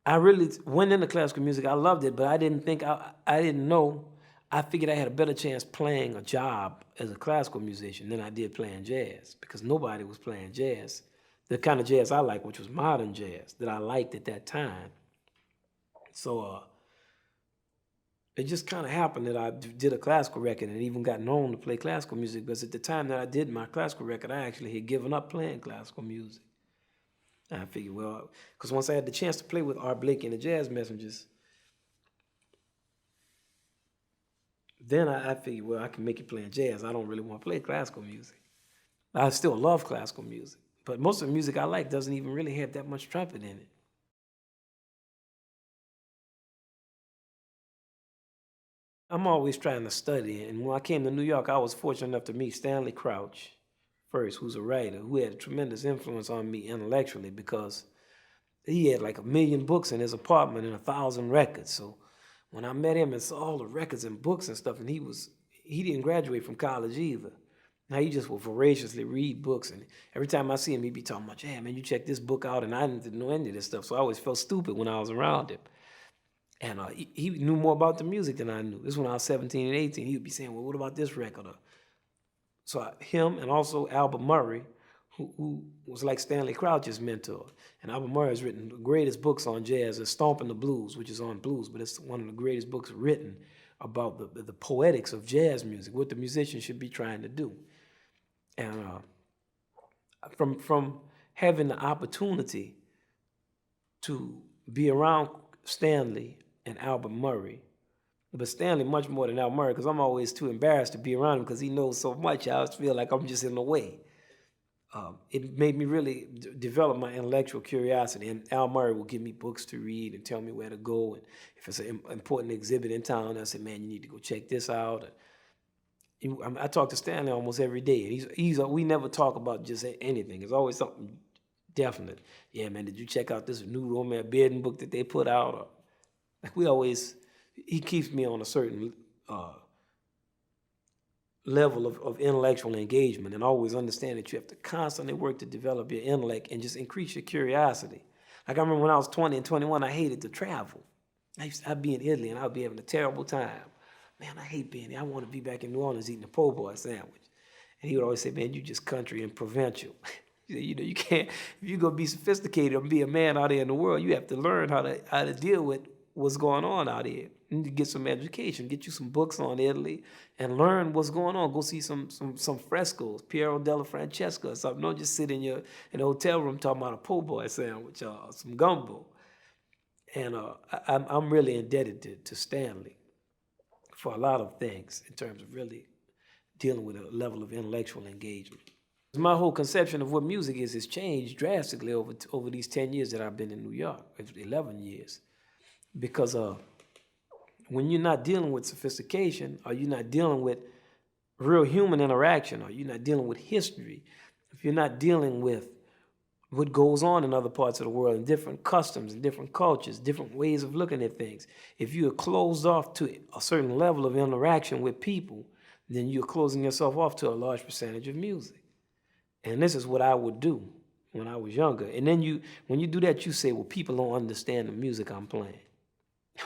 I really went into classical music. I loved it, but I didn't know. I figured I had a better chance playing a job as a classical musician than I did playing jazz, because nobody was playing jazz. The kind of jazz I like, which was modern jazz, that I liked at that time. So it just kind of happened that I did a classical record and even got known to play classical music, because at the time that I did my classical record, I actually had given up playing classical music. And I figured, well, because once I had the chance to play with Art Blakey and the Jazz Messengers, then I figured, well, I can make it playing jazz. I don't really want to play classical music. I still love classical music, but most of the music I like doesn't even really have that much trumpet in it. I'm always trying to study, and when I came to New York, I was fortunate enough to meet Stanley Crouch first, who's a writer, who had a tremendous influence on me intellectually, because he had like 1,000,000 books in his apartment and 1,000 records. So when I met him and saw all the records and books and stuff, and he didn't graduate from college either. Now he just will voraciously read books, and every time I see him, he'd be talking about, "Yeah, man, you check this book out," and I didn't know any of this stuff, so I always felt stupid when I was around him. And he knew more about the music than I knew. This is when I was 17 and 18. He would be saying, "Well, what about this record?" So him and also Albert Murray, who was like Stanley Crouch's mentor. And Albert Murray has written the greatest books on jazz, is Stomping the Blues, which is on blues, but it's one of the greatest books written about the poetics of jazz music, what the musician should be trying to do. And from having the opportunity to be around Stanley and Albert Murray, but Stanley much more than Albert Murray, because I'm always too embarrassed to be around him because he knows so much. I always feel like I'm just in the way. It made me really develop my intellectual curiosity. And Al Murray will give me books to read and tell me where to go. And if it's an important exhibit in town, I say, "Man, you need to go check this out." I talk to Stanley almost every day. And we never talk about just anything. It's always something definite. "Yeah, man, did you check out this new Romance Bearden book that they put out?" Or, like he keeps me on a certain level of intellectual engagement, and always understand that you have to constantly work to develop your intellect and just increase your curiosity. Like I remember when I was 20 and 21, I hated to travel. I'd be in Italy and I'd be having a terrible time. "Man, I hate being here. I want to be back in New Orleans eating a po' boy sandwich." And he would always say, "Man, you just country and provincial." You can't, if you're going to be sophisticated and be a man out there in the world, you have to learn how to deal with what's going on out here. You need to get some education, get you some books on Italy, and learn what's going on. Go see some frescoes, Piero della Francesca or something. Don't just sit in a hotel room talking about a po' boy sandwich or some gumbo. And I'm really indebted to Stanley for a lot of things in terms of really dealing with a level of intellectual engagement. My whole conception of what music is has changed drastically over these 10 years that I've been in New York, 11 years. Because when you're not dealing with sophistication, or you're not dealing with real human interaction, or you're not dealing with history, if you're not dealing with what goes on in other parts of the world, and different customs and different cultures, different ways of looking at things, if you're closed off to a certain level of interaction with people, then you're closing yourself off to a large percentage of music. And this is what I would do when I was younger. And then when you do that, you say, "Well, people don't understand the music I'm playing."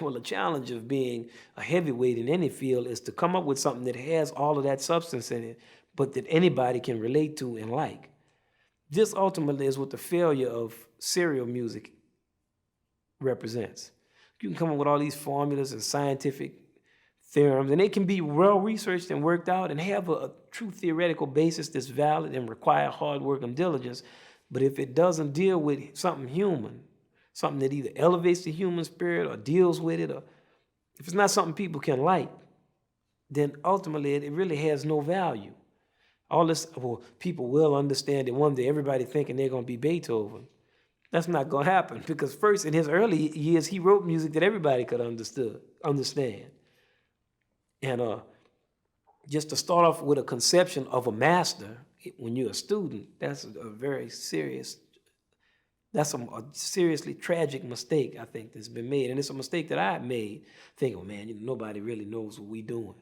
Well, the challenge of being a heavyweight in any field is to come up with something that has all of that substance in it, but that anybody can relate to and like. This ultimately is what the failure of serial music represents. You can come up with all these formulas and scientific theorems, and they can be well researched and worked out and have a true theoretical basis that's valid and require hard work and diligence. But if it doesn't deal with something human, something that either elevates the human spirit or deals with it, or if it's not something people can like, then ultimately it really has no value. All this, "Well, people will understand it one day," everybody thinking they're going to be Beethoven. That's not going to happen, because first, in his early years, he wrote music that everybody could understand. And just to start off with a conception of a master when you're a student, that's a seriously tragic mistake, I think, that's been made. And it's a mistake that I made, thinking, "Well, man, nobody really knows what we're doing."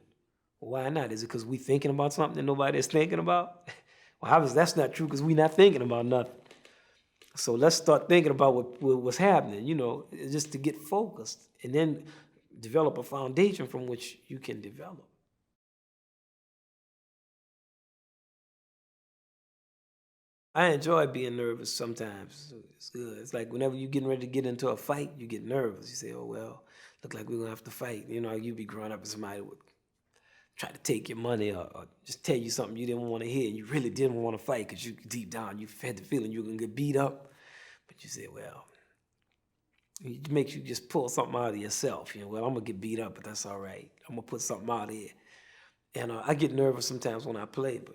Well, why not? Is it because we're thinking about something that nobody is thinking about? Well, obviously that's not true, because we're not thinking about nothing. So let's start thinking about what's happening, just to get focused, and then develop a foundation from which you can develop. I enjoy being nervous sometimes. It's good. It's like whenever you're getting ready to get into a fight, you get nervous. You say, oh, well, look like we're going to have to fight. You know, you be growing up and somebody would try to take your money or just tell you something you didn't want to hear and you really didn't want to fight because you deep down you had the feeling you were going to get beat up. But you say, well, it makes you just pull something out of yourself. You know, well, I'm going to get beat up, but that's all right. I'm going to put something out here. And I get nervous sometimes when I play, but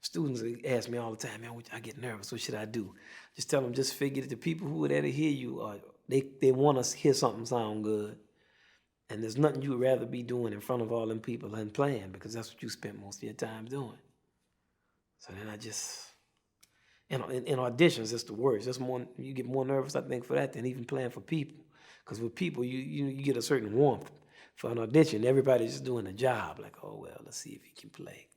students ask me all the time, man, I get nervous. What should I do? Just tell them, just figure that the people who are there to hear you, they want to hear something sound good. And there's nothing you would rather be doing in front of all them people than playing, because that's what you spent most of your time doing. So then I just, in auditions, it's the worst. That's more, you get more nervous, I think, for that than even playing for people. Because with people, you get a certain warmth. For an audition, everybody's just doing a job. Like, oh, well, let's see if he can play.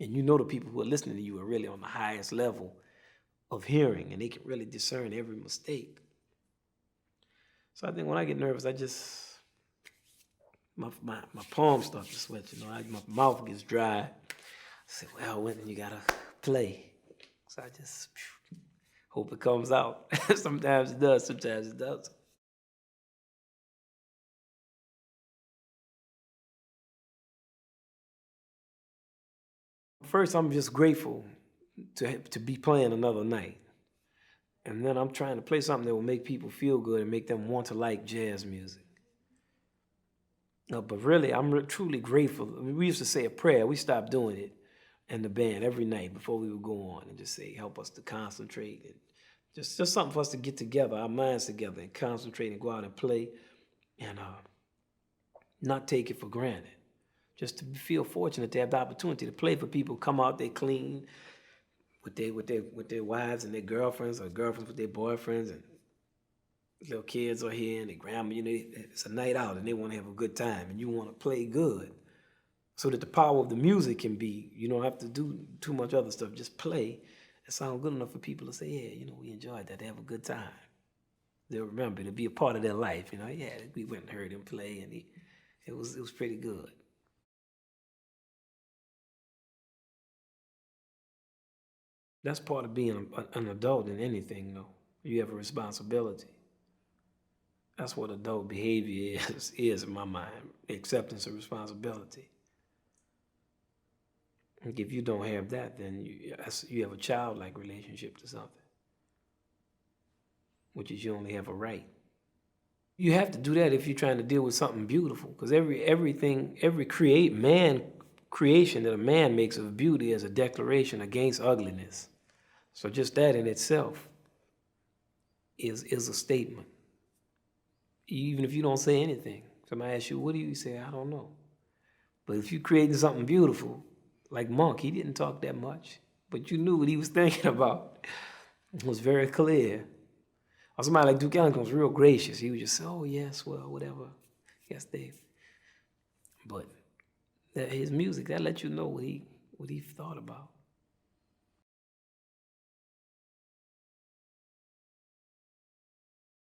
And you know the people who are listening to you are really on the highest level of hearing, and they can really discern every mistake. So I think when I get nervous, I just, my palms start to sweat, you know, my mouth gets dry. I say, well, Wynton, you gotta play. So I just hope it comes out. Sometimes it does, sometimes it doesn't. First, I'm just grateful to be playing another night. And then I'm trying to play something that will make people feel good and make them want to like jazz music. No, but really, I'm truly grateful. I mean, we used to say a prayer. We stopped doing it in the band every night before we would go on and just say, help us to concentrate. And just something for us to get together, our minds together, and concentrate and go out and play and not take it for granted. Just to feel fortunate to have the opportunity to play for people, come out there clean with their wives and their girlfriends, or girlfriends with their boyfriends, and little kids are here and their grandma, you know, it's a night out and they want to have a good time and you want to play good. So that the power of the music can be, you don't have to do too much other stuff, just play. It sounds good enough for people to say, yeah, you know, we enjoyed that, they have a good time. They'll remember it, it'll be a part of their life, you know, yeah, we went and heard him play and it was pretty good. That's part of being an adult in anything, though. You have a responsibility. That's what adult behavior is in my mind, acceptance of responsibility. Like if you don't have that, then you have a childlike relationship to something, which is you only have a right. You have to do that if you're trying to deal with something beautiful, because every creation that a man makes of beauty is a declaration against ugliness. So just that in itself is a statement. Even if you don't say anything. Somebody asks you, what do you say? I don't know. But if you're creating something beautiful, like Monk, he didn't talk that much, but you knew what he was thinking about. It was very clear. Or somebody like Duke Ellington was real gracious. He would just say, oh, yes, well, whatever. Yes, Dave. But his music, that lets you know what he thought about.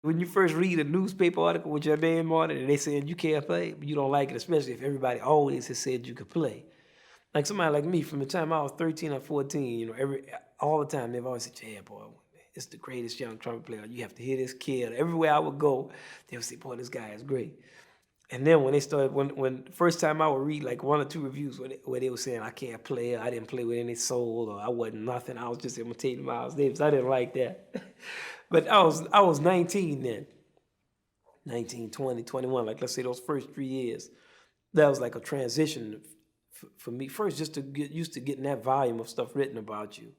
When you first read a newspaper article with your name on it and they saying you can't play, but you don't like it, especially if everybody always has said you could play. Like somebody like me, from the time I was 13 or 14, you know, all the time they've always said, yeah, boy, it's the greatest young trumpet player. You have to hear this kid. Everywhere I would go, they would say, boy, this guy is great. And then when they started, when first time I would read like one or two reviews where they were saying I can't play, or I didn't play with any soul, or I wasn't nothing, I was just imitating Miles Davis. I didn't like that. But I was 19 then, 19, 20, 21, like let's say those first 3 years. That was like a transition for me. First, just to get used to getting that volume of stuff written about you.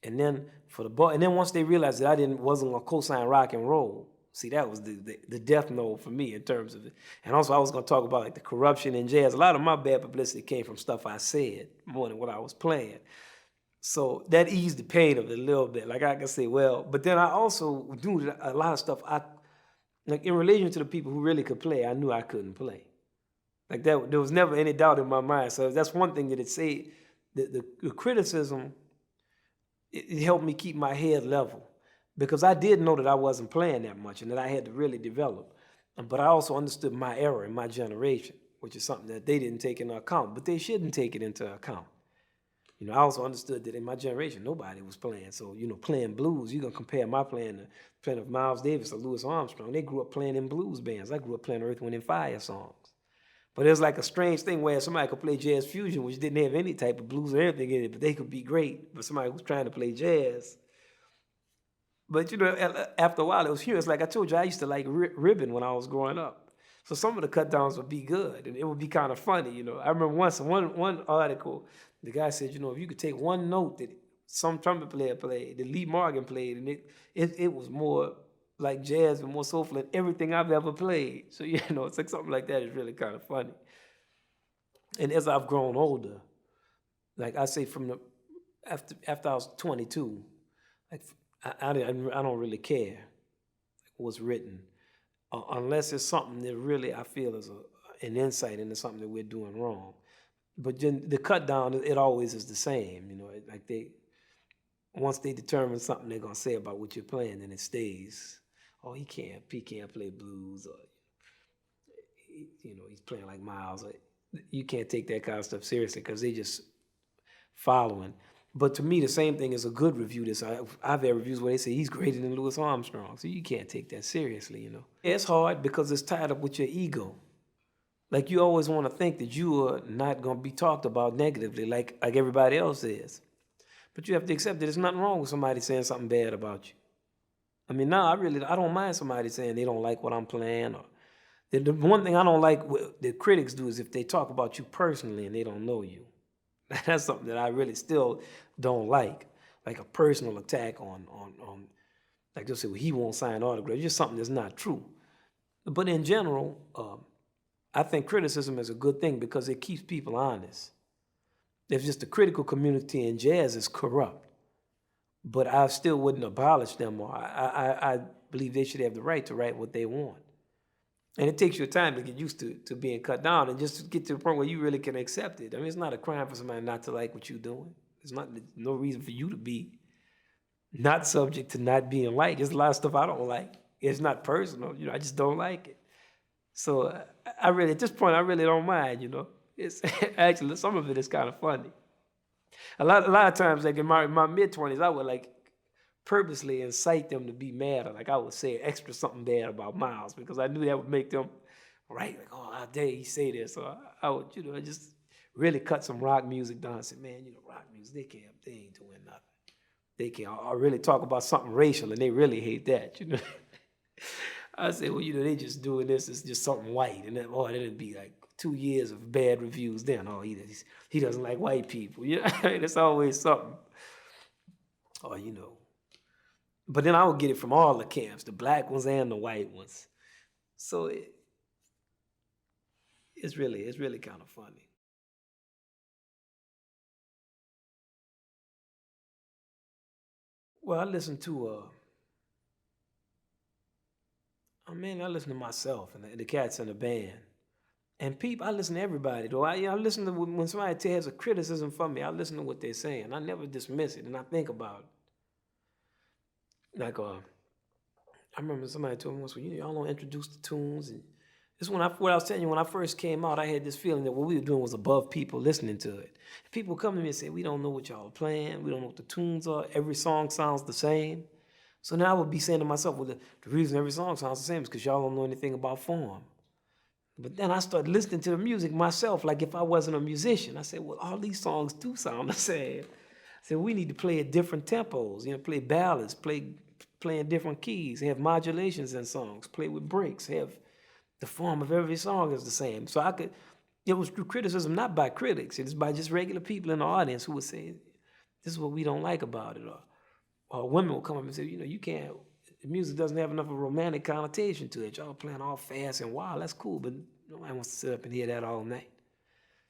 And then and then once they realized that I wasn't gonna co-sign rock and roll, see, that was the death knell for me in terms of it. And also I was gonna talk about like the corruption in jazz. A lot of my bad publicity came from stuff I said more than what I was playing. So that eased the pain of it a little bit. Like I can say, well, but then I also do a lot of stuff. Like in relation to the people who really could play, I knew I couldn't play. Like that, there was never any doubt in my mind. So that's one thing that it said. The criticism, it helped me keep my head level, because I did know that I wasn't playing that much and that I had to really develop. But I also understood my era in my generation, which is something that they didn't take into account. But they shouldn't take it into account. I also understood that in my generation, nobody was playing. So, playing blues, you're going to compare my playing to playing of Miles Davis or Louis Armstrong. They grew up playing in blues bands. I grew up playing Earth, Wind, and Fire songs. But it was like a strange thing where somebody could play jazz fusion, which didn't have any type of blues or anything in it, but they could be great. But somebody was trying to play jazz. But, after a while, it was humorous. Like I told you, I used to like ribbon when I was growing up. So some of the cut downs would be good, and it would be kind of funny. I remember once one article, the guy said, if you could take one note that some trumpet player played, that Lee Morgan played, and it was more like jazz and more soulful than everything I've ever played. So, it's like something like that is really kind of funny. And as I've grown older, like I say after I was 22, like I don't really care what's written. Unless it's something that really I feel is an insight into something that we're doing wrong. But then the cut down, it always is the same. Like once they determine something they're gonna say about what you're playing, then it stays. Oh, he can't play blues, or he's playing like Miles. You can't take that kind of stuff seriously because they just following. But to me, the same thing is a good review. I've had reviews where they say he's greater than Louis Armstrong. So you can't take that seriously, It's hard because it's tied up with your ego. Like you always want to think that you are not going to be talked about negatively like everybody else is. But you have to accept that there's nothing wrong with somebody saying something bad about you. I mean, now I don't mind somebody saying they don't like what I'm playing. Or the one thing I don't like that critics do is if they talk about you personally and they don't know you. That's something that I really still don't like a personal attack on like they'll say, well, he won't sign autographs. Just something that's not true. But in general, I think criticism is a good thing because it keeps people honest. It's just the critical community in jazz is corrupt, but I still wouldn't abolish them. Or I believe they should have the right to write what they want. And it takes you time to get used to being cut down and just to get to the point where you really can accept it. I mean, it's not a crime for somebody not to like what you're doing. There's no reason for you to be not subject to not being liked. There's a lot of stuff I don't like. It's not personal, I just don't like it. So at this point, I really don't mind, It's actually, some of it is kind of funny. A lot of times, like in my mid-20s, I would purposely incite them to be mad, or I would say extra something bad about Miles because I knew that would make them oh, how dare he say this? So I would, just really cut some rock music down and say, man, rock music, they ain't doing nothing. They can't. Or really talk about something racial and they really hate that, I say, well, they just doing this, it's just something white, and then it'd be like 2 years of bad reviews. Then he doesn't like white people. It's always something. Or But then I would get it from all the camps, the black ones and the white ones. So it's really kind of funny. Well, I listen to I listen to myself and the cats in the band. And people, I listen to everybody though. I listen to when somebody has a criticism for me, I listen to what they're saying. I never dismiss it and I think about it. I remember somebody told me once, well, y'all don't introduce the tunes. And this what I was telling you, when I first came out, I had this feeling that what we were doing was above people listening to it. People come to me and say, we don't know what y'all are playing. We don't know what the tunes are. Every song sounds the same. So now I would be saying to myself, well, the reason every song sounds the same is because y'all don't know anything about form. But then I started listening to the music myself, like if I wasn't a musician. I said, well, all these songs do sound the same. I said, we need to play at different tempos, play ballads, play in different keys, have modulations in songs, play with breaks, have the form of every song is the same. So it was criticism not by critics, it was by just regular people in the audience who would say, this is what we don't like about it. Or women would come up and say, you can't, the music doesn't have enough of a romantic connotation to it. Y'all playing all fast and wild, that's cool, but nobody wants to sit up and hear that all night.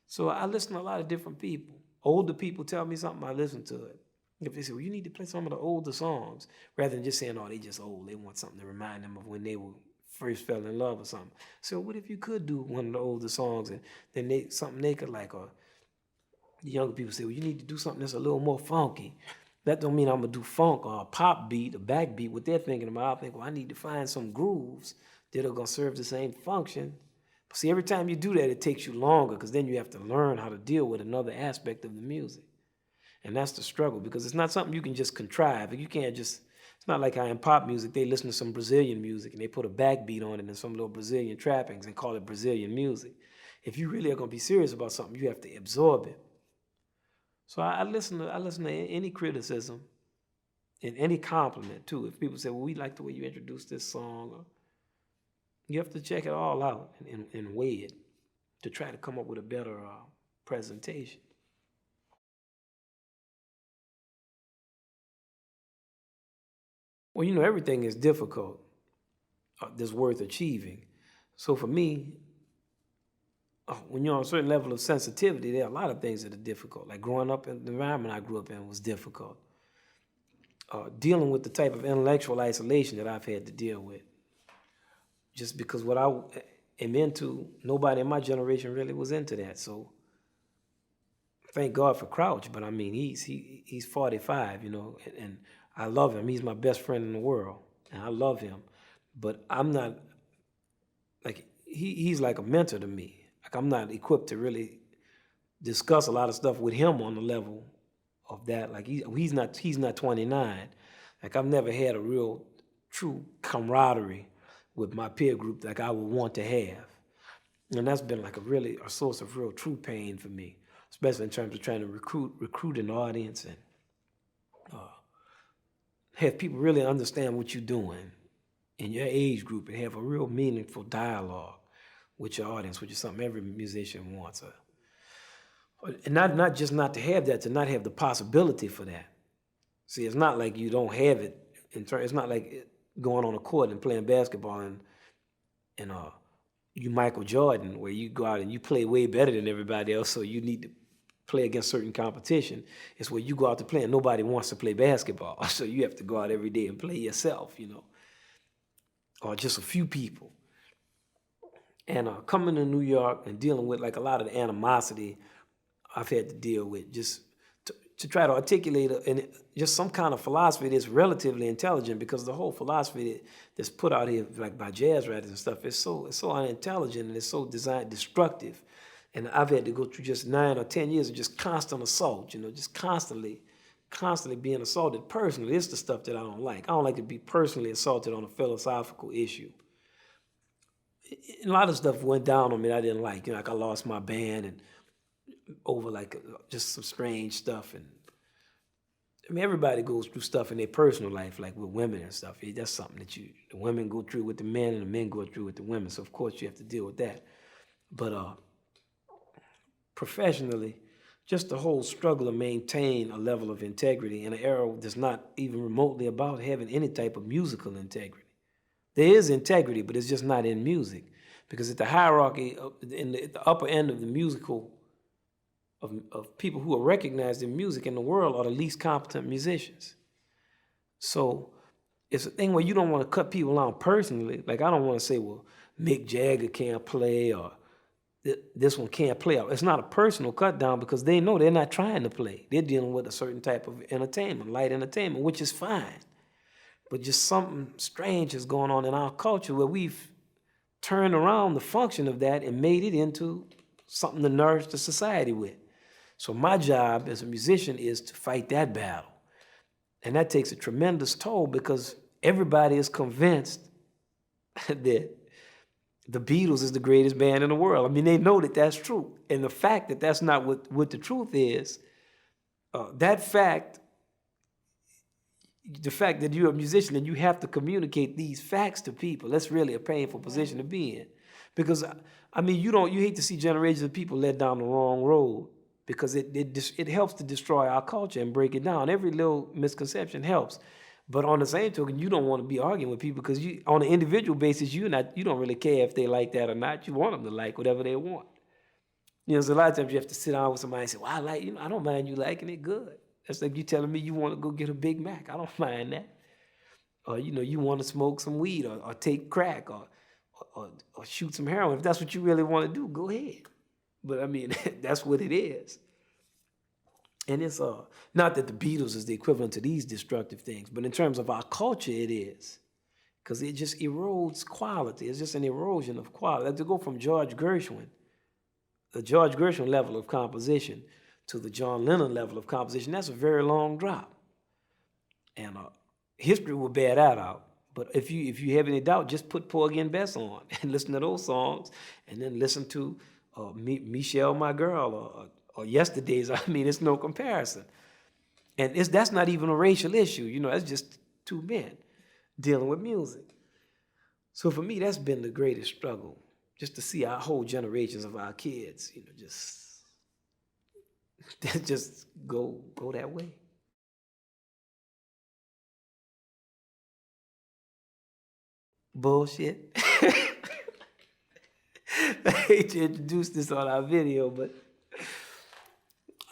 So I listen to a lot of different people. Older people tell me something, I listen to it. If they say, well, you need to play some of the older songs, rather than just saying, oh, they just old. They want something to remind them of when they first fell in love or something. So what if you could do one of the older songs and then something they could like, or the younger people say, well, you need to do something that's a little more funky. That don't mean I'm going to do funk or a pop beat, a backbeat. What they're thinking about, I think, well, I need to find some grooves that are going to serve the same function. But see, every time you do that, it takes you longer because then you have to learn how to deal with another aspect of the music. And that's the struggle, because it's not something you can just contrive. You can't just, it's not like how in pop music, they listen to some Brazilian music and they put a backbeat on it and some little Brazilian trappings and call it Brazilian music. If you really are going to be serious about something, you have to absorb it. So I listen to any criticism and any compliment too. If people say, well, we like the way you introduced this song, you have to check it all out and weigh it to try to come up with a better presentation. Well, everything is difficult that's worth achieving. So for me, when you're on a certain level of sensitivity, there are a lot of things that are difficult. Like growing up in the environment I grew up in was difficult. Dealing with the type of intellectual isolation that I've had to deal with. Just because what I am into, nobody in my generation really was into that. So thank God for Crouch, but I mean, he's 45, and I love him. He's my best friend in the world, and I love him. But I'm not, like, he's like a mentor to me. Like, I'm not equipped to really discuss a lot of stuff with him on the level of that. Like, he's not 29. Like, I've never had a real, true camaraderie with my peer group like I would want to have. And that's been like a source of real true pain for me, especially in terms of trying to recruit an audience and have people really understand what you're doing in your age group and have a real meaningful dialogue with your audience, which is something every musician wants. And not just not to have that, to not have the possibility for that. See, it's not like you don't have it. It's not like going on a court and playing basketball and you Michael Jordan, where you go out and you play way better than everybody else, so you need to play against certain competition. It's where you go out to play and nobody wants to play basketball, so you have to go out every day and play yourself, or just a few people. And coming to New York and dealing with like a lot of the animosity I've had to deal with, just to try to articulate just some kind of philosophy that's relatively intelligent, because the whole philosophy that's put out here, like by jazz writers and stuff, it's so unintelligent and it's so destructive. And I've had to go through just 9 or 10 years of just constant assault, just constantly being assaulted personally. It's the stuff that I don't like. I don't like to be personally assaulted on a philosophical issue. A lot of stuff went down on me that I didn't like. Like I lost my band and over like just some strange stuff. And I mean, everybody goes through stuff in their personal life, like with women and stuff. That's something that the women go through with the men and the men go through with the women. So of course you have to deal with that. But professionally, just the whole struggle to maintain a level of integrity in an era that's not even remotely about having any type of musical integrity. There is integrity, but it's just not in music. Because at the hierarchy, at the upper end of the musical, of people who are recognized in music in the world, are the least competent musicians. So it's a thing where you don't want to cut people out personally. Like I don't want to say, well, Mick Jagger can't play or this one can't play. It's not a personal cut down, because they know they're not trying to play. They're dealing with a certain type of entertainment, light entertainment, which is fine. But just something strange is going on in our culture where we've turned around the function of that and made it into something to nourish the society with. So my job as a musician is to fight that battle. And that takes a tremendous toll, because everybody is convinced that the Beatles is the greatest band in the world. I mean, they know that that's true. And the fact that that's not what the truth is, the fact that you're a musician and you have to communicate these facts to people, that's really a painful position to be in. Because, I mean, you hate to see generations of people led down the wrong road, because it helps to destroy our culture and break it down. Every little misconception helps. But on the same token, you don't want to be arguing with people, because on an individual basis, you don't really care if they like that or not. You want them to like whatever they want. So a lot of times you have to sit down with somebody and say, well, I don't mind you liking it, good. That's like you telling me you want to go get a Big Mac. I don't mind that. Or, you want to smoke some weed or take crack or shoot some heroin. If that's what you really want to do, go ahead. But I mean, that's what it is. And it's not that the Beatles is the equivalent to these destructive things, but in terms of our culture, it is. Because it just erodes quality. It's just an erosion of quality. Like to go from George Gershwin, the George Gershwin level of composition, to the John Lennon level of composition, that's a very long drop. And history will bear that out. But if you have any doubt, just put Porgy and Bess on and listen to those songs, and then listen to Michelle, My Girl, or Yesterdays. I mean, it's no comparison. And that's not even a racial issue. You know, that's just two men dealing with music. So for me, that's been the greatest struggle, just to see our whole generations of our kids, you know, just go that way. Bullshit. I hate to introduce this on our video, but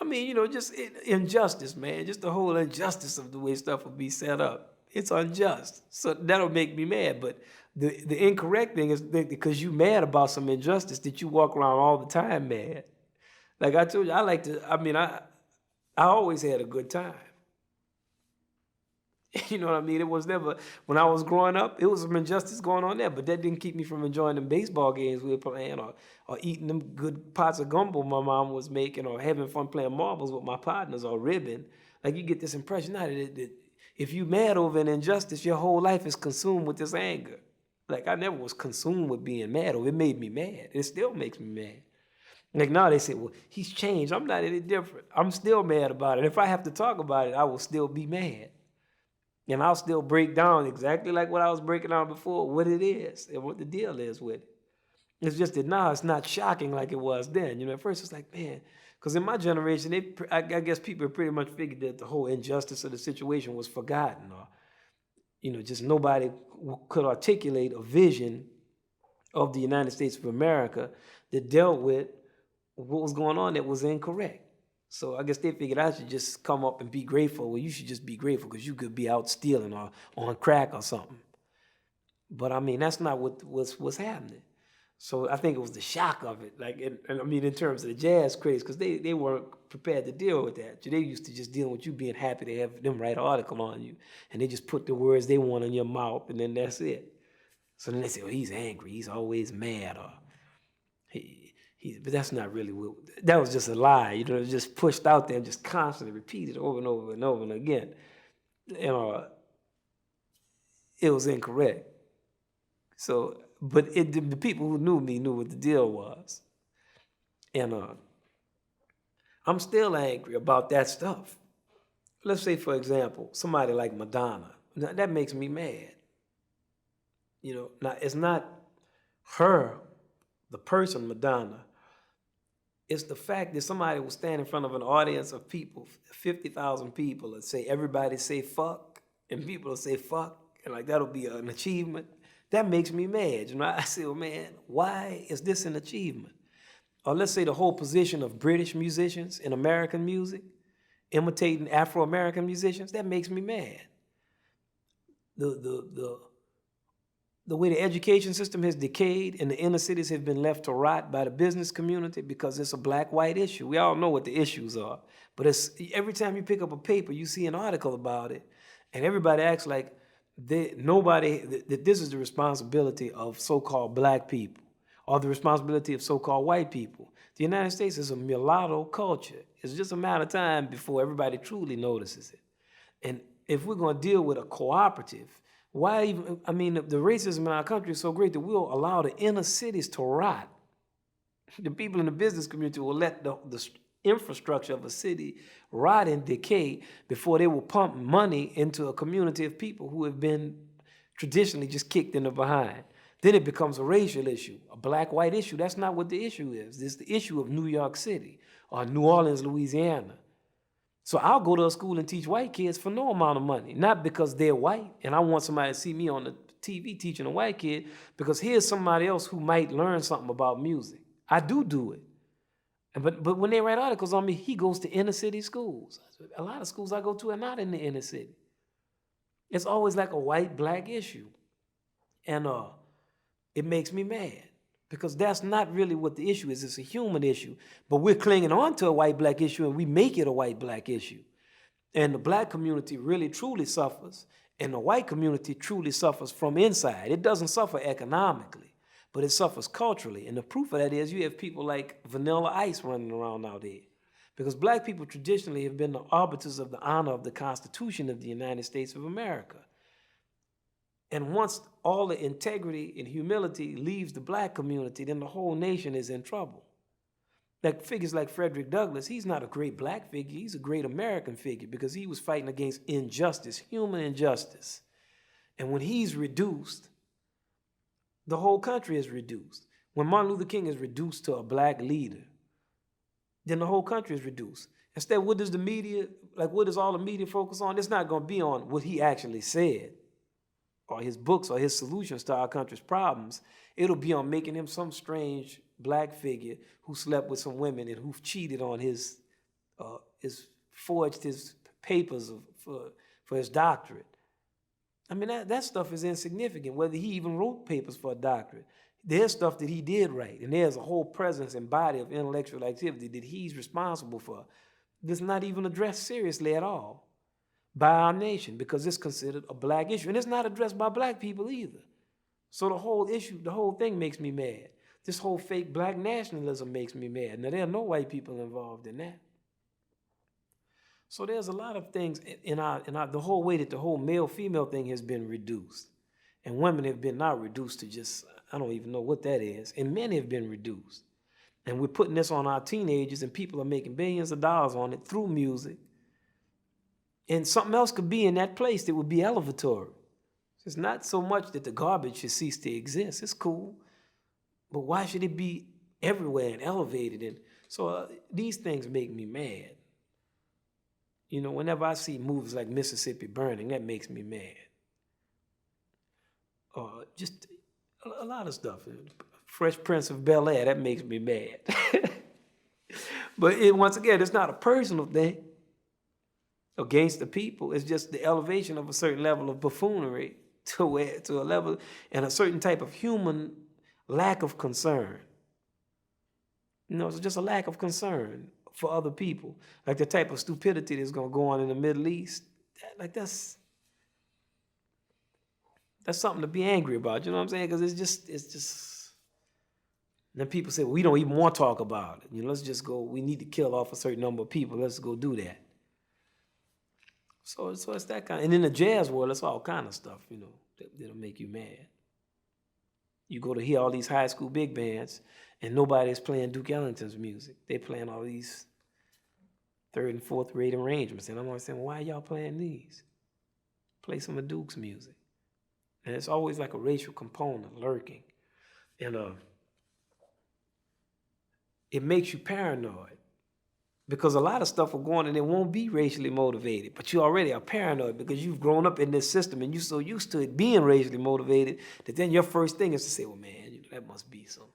I mean, you know, just injustice, man. Just the whole injustice of the way stuff will be set up. It's unjust. So that'll make me mad. But the incorrect thing is that because you mad about some injustice, that you walk around all the time mad. Like I told you, I always had a good time. You know what I mean? It was never, when I was growing up, it was some injustice going on there, but that didn't keep me from enjoying them baseball games we were playing, or eating them good pots of gumbo my mom was making, or having fun playing marbles with my partners, or ribbing. Like, you get this impression now that if you mad over an injustice, your whole life is consumed with this anger. Like, I never was consumed with being mad, or it made me mad. It still makes me mad. Like, now they say, well, he's changed. I'm not any different. I'm still mad about it. If I have to talk about it, I will still be mad. And I'll still break down exactly like what I was breaking down before, what it is and what the deal is with it. It's just that now it's not shocking like it was then. You know, at first it's like, man, because in my generation, I guess people pretty much figured that the whole injustice of the situation was forgotten, or, you know, just nobody could articulate a vision of the United States of America that dealt with what was going on that was incorrect. So I guess they figured I should just come up and be grateful. Well, you should just be grateful because you could be out stealing or on crack or something. But I mean, that's not what's happening. So I think it was the shock of it. Like, and I mean, in terms of the jazz critics, because they weren't prepared to deal with that. They used to just deal with you being happy to have them write an article on you, and they just put the words they want in your mouth, and then that's it. So then they say, well, he's angry. He's always mad, or but that's not really what, that was just a lie. You know, it was just pushed out there and just constantly repeated over and over and over and again. And it was incorrect. So, but the people who knew me knew what the deal was. And I'm still angry about that stuff. Let's say, for example, somebody like Madonna. Now, that makes me mad. You know, now it's not her, the person Madonna. It's the fact that somebody will stand in front of an audience of people, 50,000 people, and say, everybody say fuck, and people will say fuck, and like that'll be an achievement. That makes me mad. You know, I say, well, man, why is this an achievement? Or let's say the whole position of British musicians in American music, imitating Afro-American musicians, that makes me mad. The way the education system has decayed and the inner cities have been left to rot by the business community because it's a black-white issue. We all know what the issues are. But it's, every time you pick up a paper, you see an article about it, and everybody acts like that this is the responsibility of so-called black people or the responsibility of so-called white people. The United States is a mulatto culture. It's just a matter of time before everybody truly notices it. And if we're going to deal with a cooperative, why even, I mean, the racism in our country is so great that we'll allow the inner cities to rot. The people in the business community will let the infrastructure of a city rot and decay before they will pump money into a community of people who have been traditionally just kicked in the behind. Then it becomes a racial issue, a black-white issue. That's not what the issue is. It's the issue of New York City or New Orleans, Louisiana. So I'll go to a school and teach white kids for no amount of money, not because they're white and I want somebody to see me on the TV teaching a white kid, because here's somebody else who might learn something about music. I do it. But when they write articles on me, he goes to inner city schools. A lot of schools I go to are not in the inner city. It's always like a white-black issue. And it makes me mad, because that's not really what the issue is. It's a human issue. But we're clinging on to a white-black issue, and we make it a white-black issue. And the black community really, truly suffers, and the white community truly suffers from inside. It doesn't suffer economically, but it suffers culturally. And the proof of that is you have people like Vanilla Ice running around out there. Because black people traditionally have been the arbiters of the honor of the Constitution of the United States of America. And once all the integrity and humility leaves the black community, then the whole nation is in trouble. Like figures like Frederick Douglass, he's not a great black figure, he's a great American figure because he was fighting against injustice, human injustice. And when he's reduced, the whole country is reduced. When Martin Luther King is reduced to a black leader, then the whole country is reduced. Instead, what does the media, like what does all the media focus on? It's not going to be on what he actually said or his books or his solutions to our country's problems. It'll be on making him some strange black figure who slept with some women and who cheated on his forged his papers for his doctorate. I mean, that stuff is insignificant, whether he even wrote papers for a doctorate. There's stuff that he did write, and there's a whole presence and body of intellectual activity that he's responsible for that's not even addressed seriously at all by our nation because it's considered a black issue. And it's not addressed by black people either. So the whole issue, the whole thing makes me mad. This whole fake black nationalism makes me mad. Now, there are no white people involved in that. So there's a lot of things in the whole way that the whole male-female thing has been reduced. And women have been not reduced to just, I don't even know what that is. And men have been reduced. And we're putting this on our teenagers, and people are making billions of dollars on it through music. And something else could be in that place that would be elevatory. It's not so much that the garbage should cease to exist. It's cool. But why should it be everywhere and elevated? And so these things make me mad. You know, whenever I see movies like Mississippi Burning, that makes me mad. Just a lot of stuff. Fresh Prince of Bel-Air, that makes me mad. But once again, it's not a personal thing against the people. It's just the elevation of a certain level of buffoonery to a level and a certain type of human lack of concern. You know, it's just a lack of concern for other people. Like the type of stupidity that's going to go on in the Middle East. Like that's something to be angry about. You know what I'm saying? Because it's just. Then people say, well, we don't even want to talk about it. You know, let's just go. We need to kill off a certain number of people. Let's go do that. So it's that kind. And in the jazz world, it's all kind of stuff, you know, that'll make you mad. You go to hear all these high school big bands, and nobody's playing Duke Ellington's music. They're playing all these third and fourth grade arrangements. And I'm always saying, well, why are y'all playing these? Play some of Duke's music. And it's always like a racial component lurking. And it makes you paranoid. Because a lot of stuff will go on and it won't be racially motivated. But you already are paranoid because you've grown up in this system and you're so used to it being racially motivated that then your first thing is to say, well, man, you know, that must be something.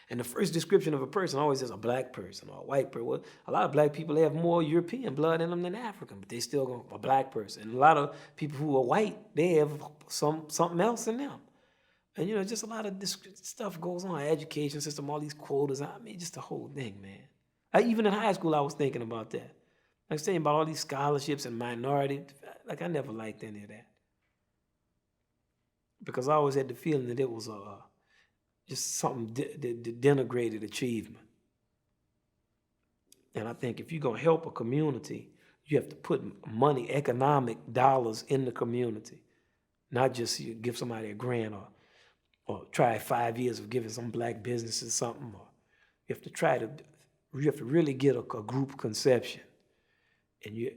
And the first description of a person always is a black person or a white person. Well, a lot of black people have more European blood in them than African, but they still go a black person. And a lot of people who are white, they have something else in them. And, you know, just a lot of this stuff goes on. Education system, all these quotas. I mean, just the whole thing, man. Even in high school, I was thinking about that. I was thinking about all these scholarships and minority. Like, I never liked any of that. Because I always had the feeling that it was just something denigrated achievement. And I think if you're going to help a community, you have to put money, economic dollars in the community. Not just you give somebody a grant or try 5 years of giving some black businesses something. Or you have to really get a group conception. And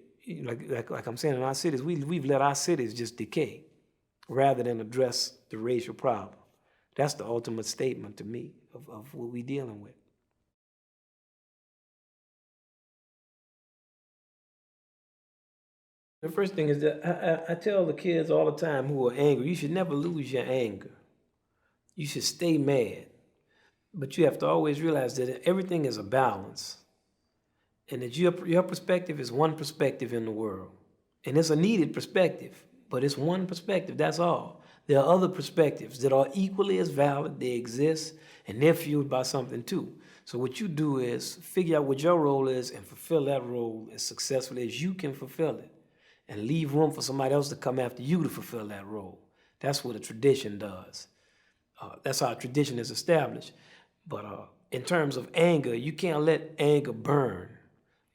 like I'm saying, in our cities, we've let our cities just decay rather than address the racial problem. That's the ultimate statement to me of what we're dealing with. The first thing is that I tell the kids all the time who are angry, you should never lose your anger. You should stay mad. But you have to always realize that everything is a balance. And that your perspective is one perspective in the world. And it's a needed perspective, but it's one perspective, that's all. There are other perspectives that are equally as valid, they exist, and they're fueled by something too. So what you do is figure out what your role is and fulfill that role as successfully as you can fulfill it. And leave room for somebody else to come after you to fulfill that role. That's what a tradition does. That's how a tradition is established. But in terms of anger, you can't let anger burn.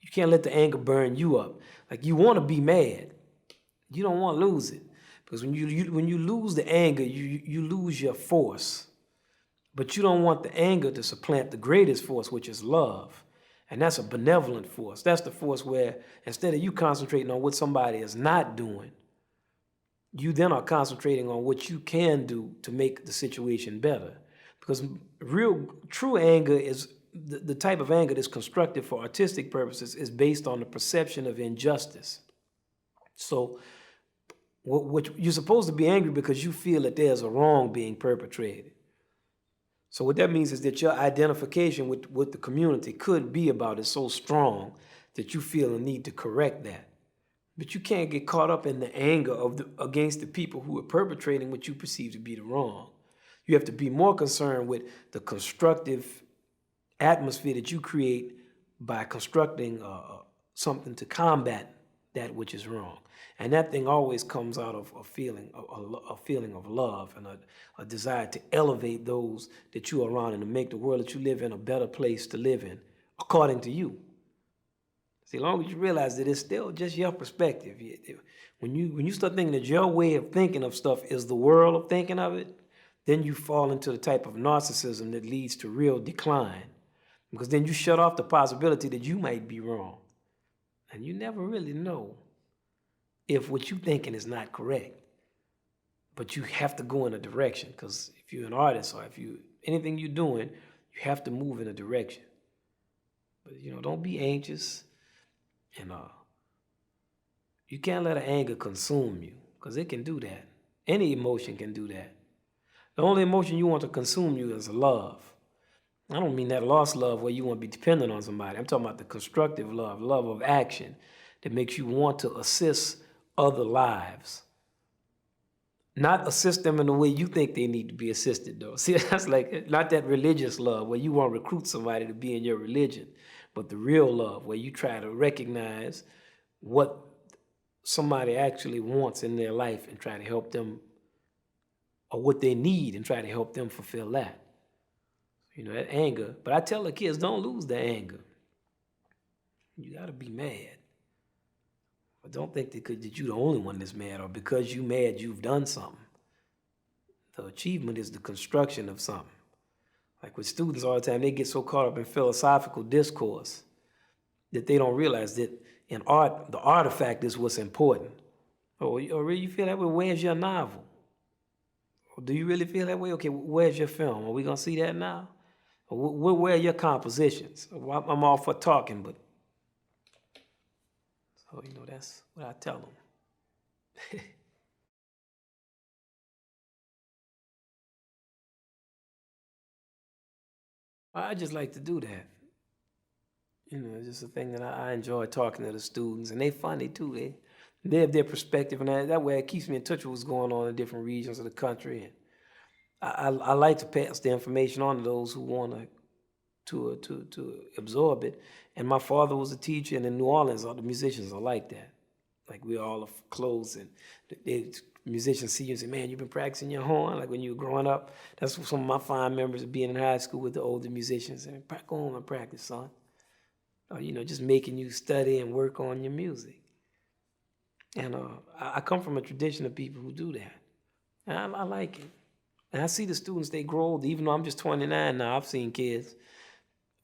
You can't let the anger burn you up. Like, you want to be mad. You don't want to lose it. Because when you lose the anger, you lose your force. But you don't want the anger to supplant the greatest force, which is love. And that's a benevolent force. That's the force where instead of you concentrating on what somebody is not doing, you then are concentrating on what you can do to make the situation better. Because true anger is the type of anger that's constructed for artistic purposes is based on the perception of injustice. So what you're supposed to be angry because you feel that there's a wrong being perpetrated. So what that means is that your identification with what the community could be about is so strong that you feel a need to correct that. But you can't get caught up in the anger against the people who are perpetrating what you perceive to be the wrong. You have to be more concerned with the constructive atmosphere that you create by constructing something to combat that which is wrong. And that thing always comes out of a feeling of love and a desire to elevate those that you are around and to make the world that you live in a better place to live in, according to you. See, as long as you realize that it's still just your perspective, when you start thinking that your way of thinking of stuff is the world of thinking of it, then you fall into the type of narcissism that leads to real decline. Because then you shut off the possibility that you might be wrong. And you never really know if what you're thinking is not correct. But you have to go in a direction, because if you're an artist or if anything you're doing, you have to move in a direction. But don't be anxious, and you can't let anger consume you, because it can do that. Any emotion can do that. The only emotion you want to consume you is love. I don't mean that lost love where you want to be dependent on somebody. I'm talking about the constructive love of action that makes you want to assist other lives. Not assist them in the way you think they need to be assisted, though. See, that's like not that religious love where you want to recruit somebody to be in your religion, but the real love where you try to recognize what somebody actually wants in their life and try to help them, or what they need and try to help them fulfill that. That anger. But I tell the kids, don't lose the anger. You got to be mad. But don't think that you're the only one that's mad, or because you're mad, you've done something. The achievement is the construction of something. Like with students all the time, they get so caught up in philosophical discourse that they don't realize that in art, the artifact is what's important. Oh, really, you feel that way? Where's your novel? Do you really feel that way? Okay, where's your film? Are we going to see that now? Where are your compositions? I'm all for talking, but... So, that's what I tell them. I just like to do that. It's just a thing that I enjoy talking to the students, and they funny too. They have their perspective, and that way it keeps me in touch with what's going on in different regions of the country. And I like to pass the information on to those who want to absorb it. And my father was a teacher, and in New Orleans, all the musicians are like that. Like, we're all close, and musicians see you and say, man, you've been practicing your horn, like when you were growing up. That's some of my fond memories of being in high school with the older musicians. And go home and practice, son. Or, just making you study and work on your music. And I come from a tradition of people who do that. And I like it. And I see the students, they grow old. Even though I'm just 29 now, I've seen kids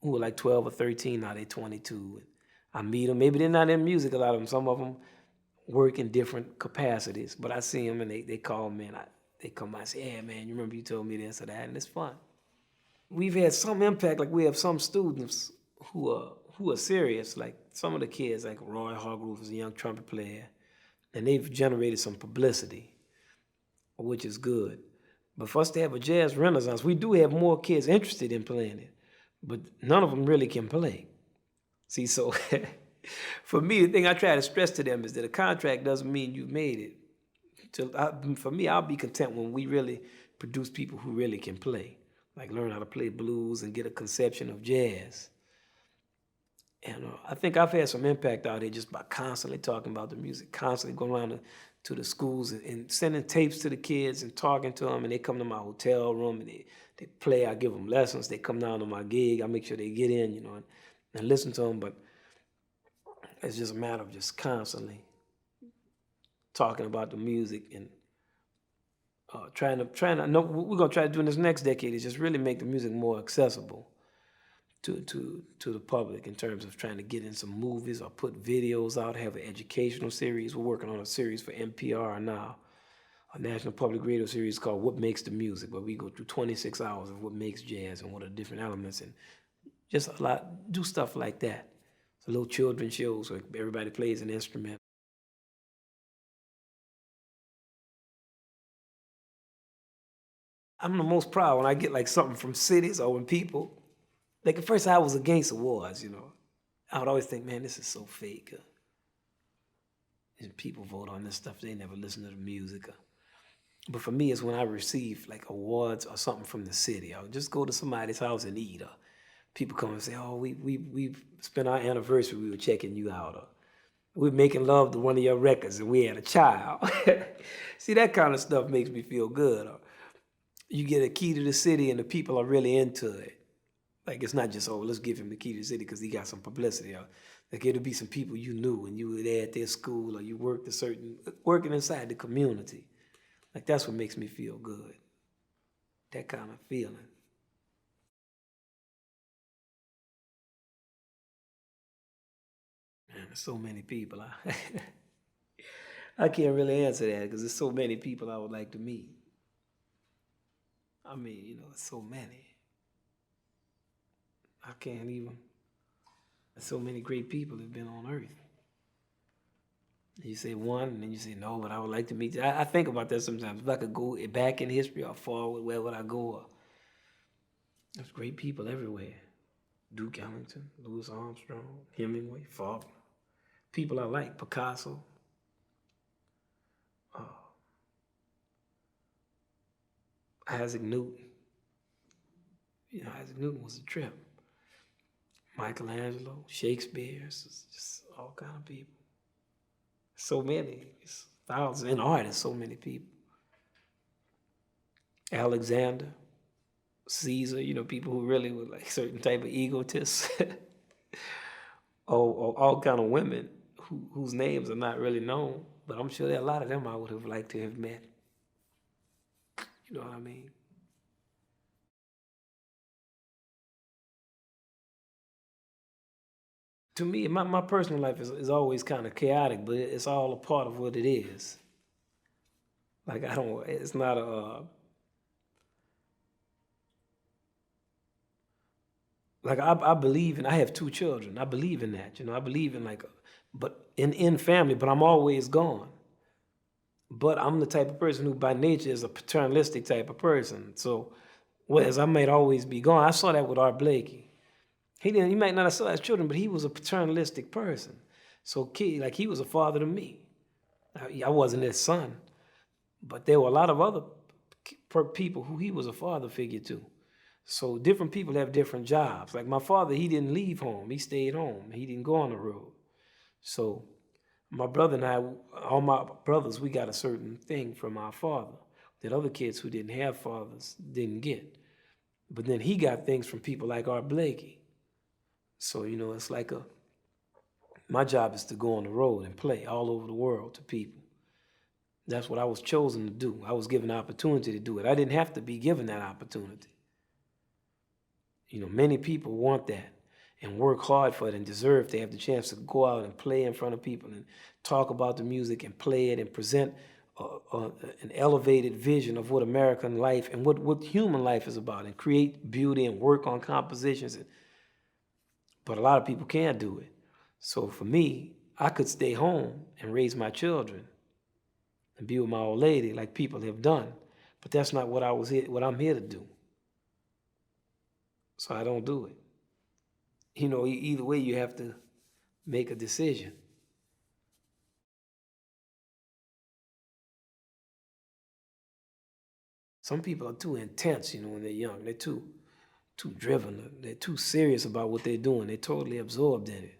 who were like 12 or 13, now they're 22. And I meet them. Maybe they're not in music, a lot of them. Some of them work in different capacities. But I see them, and they call me, and they come by and say, hey, man, you remember you told me this or that? And it's fun. We've had some impact. Like, we have some students who are serious. Like, some of the kids, like Roy Hargrove is a young trumpet player, and they've generated some publicity, which is good. But for us to have a jazz renaissance, we do have more kids interested in playing it, but none of them really can play. See, so for me, the thing I try to stress to them is that a contract doesn't mean you've made it. For me, I'll be content when we really produce people who really can play, like learn how to play blues and get a conception of jazz. And I think I've had some impact out here just by constantly talking about the music, constantly going around to the schools and sending tapes to the kids and talking to them, and they come to my hotel room and they play. I give them lessons. They come down to my gig. I make sure they get in, and listen to them. But it's just a matter of just constantly talking about the music and trying to. No, what we're gonna try to do in this next decade is just really make the music more accessible to the public in terms of trying to get in some movies or put videos out, have an educational series. We're working on a series for NPR now, a national public radio series called What Makes the Music, where we go through 26 hours of what makes jazz and what are the different elements, and just do stuff like that. So little children shows where everybody plays an instrument. I'm the most proud when I get like something from cities or when people, like at first I was against awards, I would always think, man, this is so fake. And people vote on this stuff, they never listen to the music. But for me, it's when I receive like awards or something from the city. I'll just go to somebody's house and eat. Or people come and say, oh, we spent our anniversary, we were checking you out. Or we're making love to one of your records and we had a child. See, that kind of stuff makes me feel good. Or you get a key to the city and the people are really into it. Like, it's not just, oh, let's give him the key to the city because he got some publicity. Or like, it'll be some people you knew and you were there at their school or you working inside the community. Like, that's what makes me feel good. That kind of feeling. Man, there's so many people. I can't really answer that because there's so many people I would like to meet. I mean, so many. I can't even. So many great people have been on earth. You say one, and then you say no, but I would like to meet you. I think about that sometimes. If I could go back in history or forward, where would I go? There's great people everywhere. Duke Ellington, Louis Armstrong, Hemingway, Faulkner. People I like, Picasso. Isaac Newton. Isaac Newton was a trip. Michelangelo, Shakespeare, just all kind of people. So many, it's thousands. In art, there's so many people. Alexander, Caesar, people who really were like certain type of egotists. or all kind of women whose names are not really known, but I'm sure there are a lot of them I would have liked to have met. You know what I mean? To me, my personal life is always kind of chaotic, but it's all a part of what it is. Like, it's not like I believe in, I have 2 children. I believe in that, I believe in but in family, but I'm always gone. But I'm the type of person who by nature is a paternalistic type of person. So, whereas I might always be gone, I saw that with Art Blakey. He might not have saw his children, but he was a paternalistic person. So he was a father to me. I wasn't his son, but there were a lot of other people who he was a father figure to. So different people have different jobs. Like my father, he didn't leave home. He stayed home. He didn't go on the road. So my brother and I, all my brothers, we got a certain thing from our father that other kids who didn't have fathers didn't get. But then he got things from people like Art Blakey. So, it's like my job is to go on the road and play all over the world to people. That's what I was chosen to do. I was given the opportunity to do it. I didn't have to be given that opportunity. Many people want that and work hard for it and deserve to have the chance to go out and play in front of people and talk about the music and play it and present an elevated vision of what American life and what human life is about and create beauty and work on compositions. But a lot of people can't do it. So for me, I could stay home and raise my children and be with my old lady like people have done. But that's not what I'm here to do. So I don't do it. Either way, you have to make a decision. Some people are too intense, when they're young. They're too driven. They're too serious about what they're doing. They're totally absorbed in it.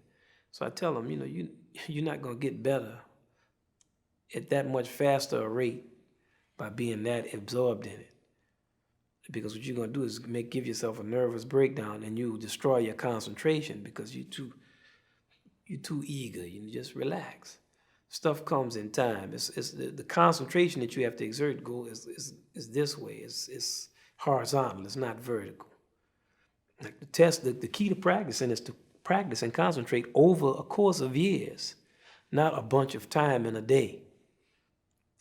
So I tell them, you're not going to get better at that much faster a rate by being that absorbed in it. Because what you're gonna do is give yourself a nervous breakdown, and you destroy your concentration because you're too eager. You just relax. Stuff comes in time. It's the concentration that you have to exert is this way. It's horizontal. It's not vertical. Like the key to practicing is to practice and concentrate over a course of years, not a bunch of time in a day,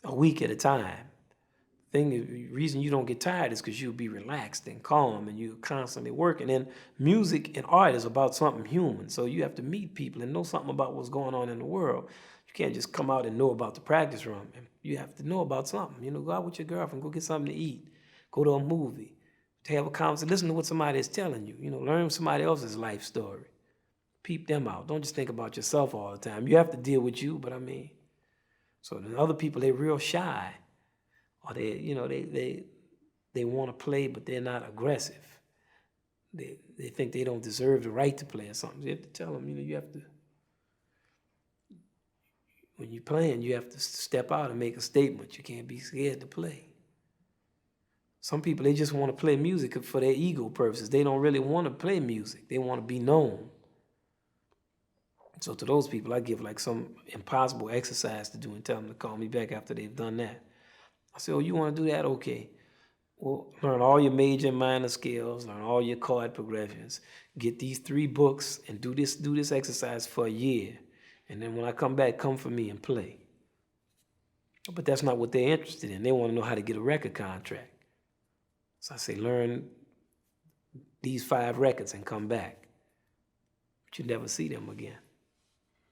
a week at a time. The reason you don't get tired is because you'll be relaxed and calm and you're constantly working. And music and art is about something human. So you have to meet people and know something about what's going on in the world. You can't just come out and know about the practice room. You have to know about something. Go out with your girlfriend, go get something to eat, go to a movie, to have a conversation, listen to what somebody is telling you. Learn somebody else's life story. Peep them out. Don't just think about yourself all the time. You have to deal with you, but so then other people, they're real shy. Or they want to play, but they're not aggressive. They think they don't deserve the right to play or something. You have to tell them, you have to, when you're playing, you have to step out and make a statement. You can't be scared to play. Some people, they just want to play music for their ego purposes. They don't really want to play music. They want to be known. So to those people, I give like some impossible exercise to do and tell them to call me back after they've done that. I said, oh, you want to do that? Okay. Well, learn all your major and minor scales, learn all your chord progressions, get these 3 books and do this exercise for a year. And then when I come back, come for me and play. But that's not what they're interested in. They want to know how to get a record contract. So I say, learn these 5 records and come back. But you never see them again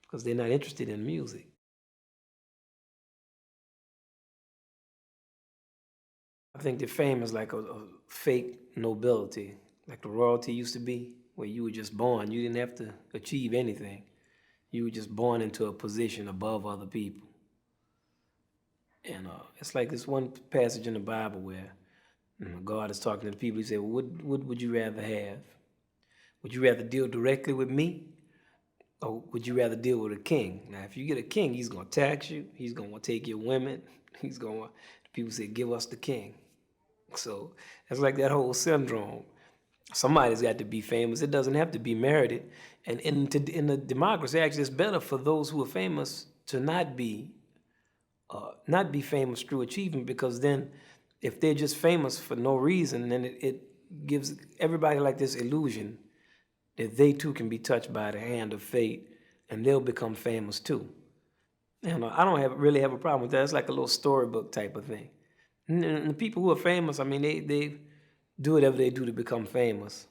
because they're not interested in music. I think that fame is like a fake nobility, like the royalty used to be, where you were just born. You didn't have to achieve anything. You were just born into a position above other people. And it's like this one passage in the Bible where God is talking to the people. He said, well, what would you rather have? Would you rather deal directly with me? Or would you rather deal with a king? Now, if you get a king, he's going to tax you. He's going to take your women. People say, give us the king. So it's like that whole syndrome. Somebody's got to be famous. It doesn't have to be merited. And in the democracy, actually, it's better for those who are famous to not be famous through achievement, because then if they're just famous for no reason, then it gives everybody like this illusion that they too can be touched by the hand of fate and they'll become famous too. And I don't really have a problem with that. It's like a little storybook type of thing. And the people who are famous, they do whatever they do to become famous.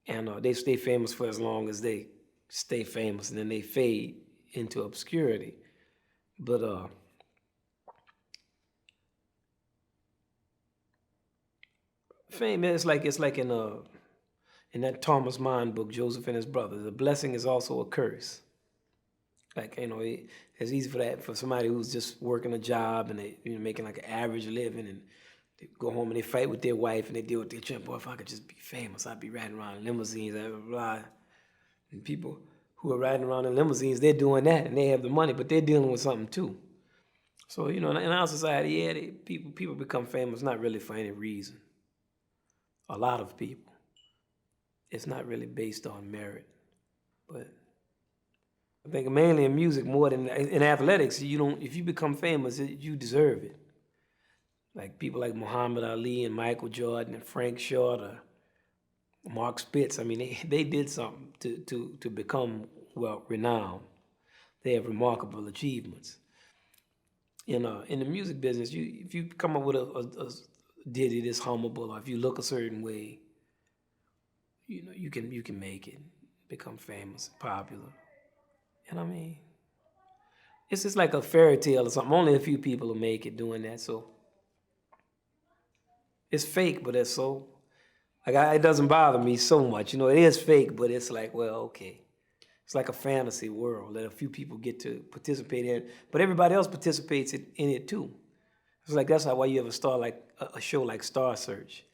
And they stay famous for as long as they stay famous, and then they fade into obscurity. But fame, it's like in that Thomas Mann book, Joseph and His Brothers, the blessing is also a curse. Like, it's easy for somebody who's just working a job and they making like an average living, and they go home and they fight with their wife and they deal with their children. Boy, if I could just be famous, I'd be riding around in limousines, blah, blah, blah. And people who are riding around in limousines, they're doing that and they have the money, but they're dealing with something too. So, in our society, people become famous not really for any reason. A lot of people. It's not really based on merit, but I think mainly in music more than in athletics. If you become famous, you deserve it. Like people like Muhammad Ali and Michael Jordan and Frank Short or Mark Spitz. They did something to become renowned. They have remarkable achievements. In the music business, if you come up with a ditty that's hummable, or if you look a certain way, you can make it, become famous, popular. It's just like a fairy tale or something. Only a few people will make it doing that. So it's fake, but it's so, it doesn't bother me so much. It is fake, but it's like, well, okay. It's like a fantasy world that a few people get to participate in, but everybody else participates in it too. It's like that's why you have a show like Star Search.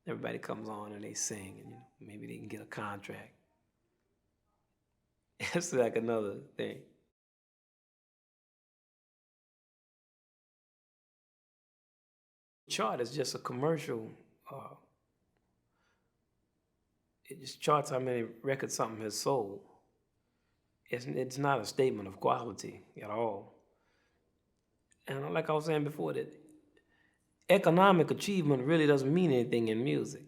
Everybody comes on and they sing, and maybe they can get a contract. It's like another thing. Chart is just a commercial. It just charts how many records something has sold. It's not a statement of quality at all. And like I was saying before, that economic achievement really doesn't mean anything in music.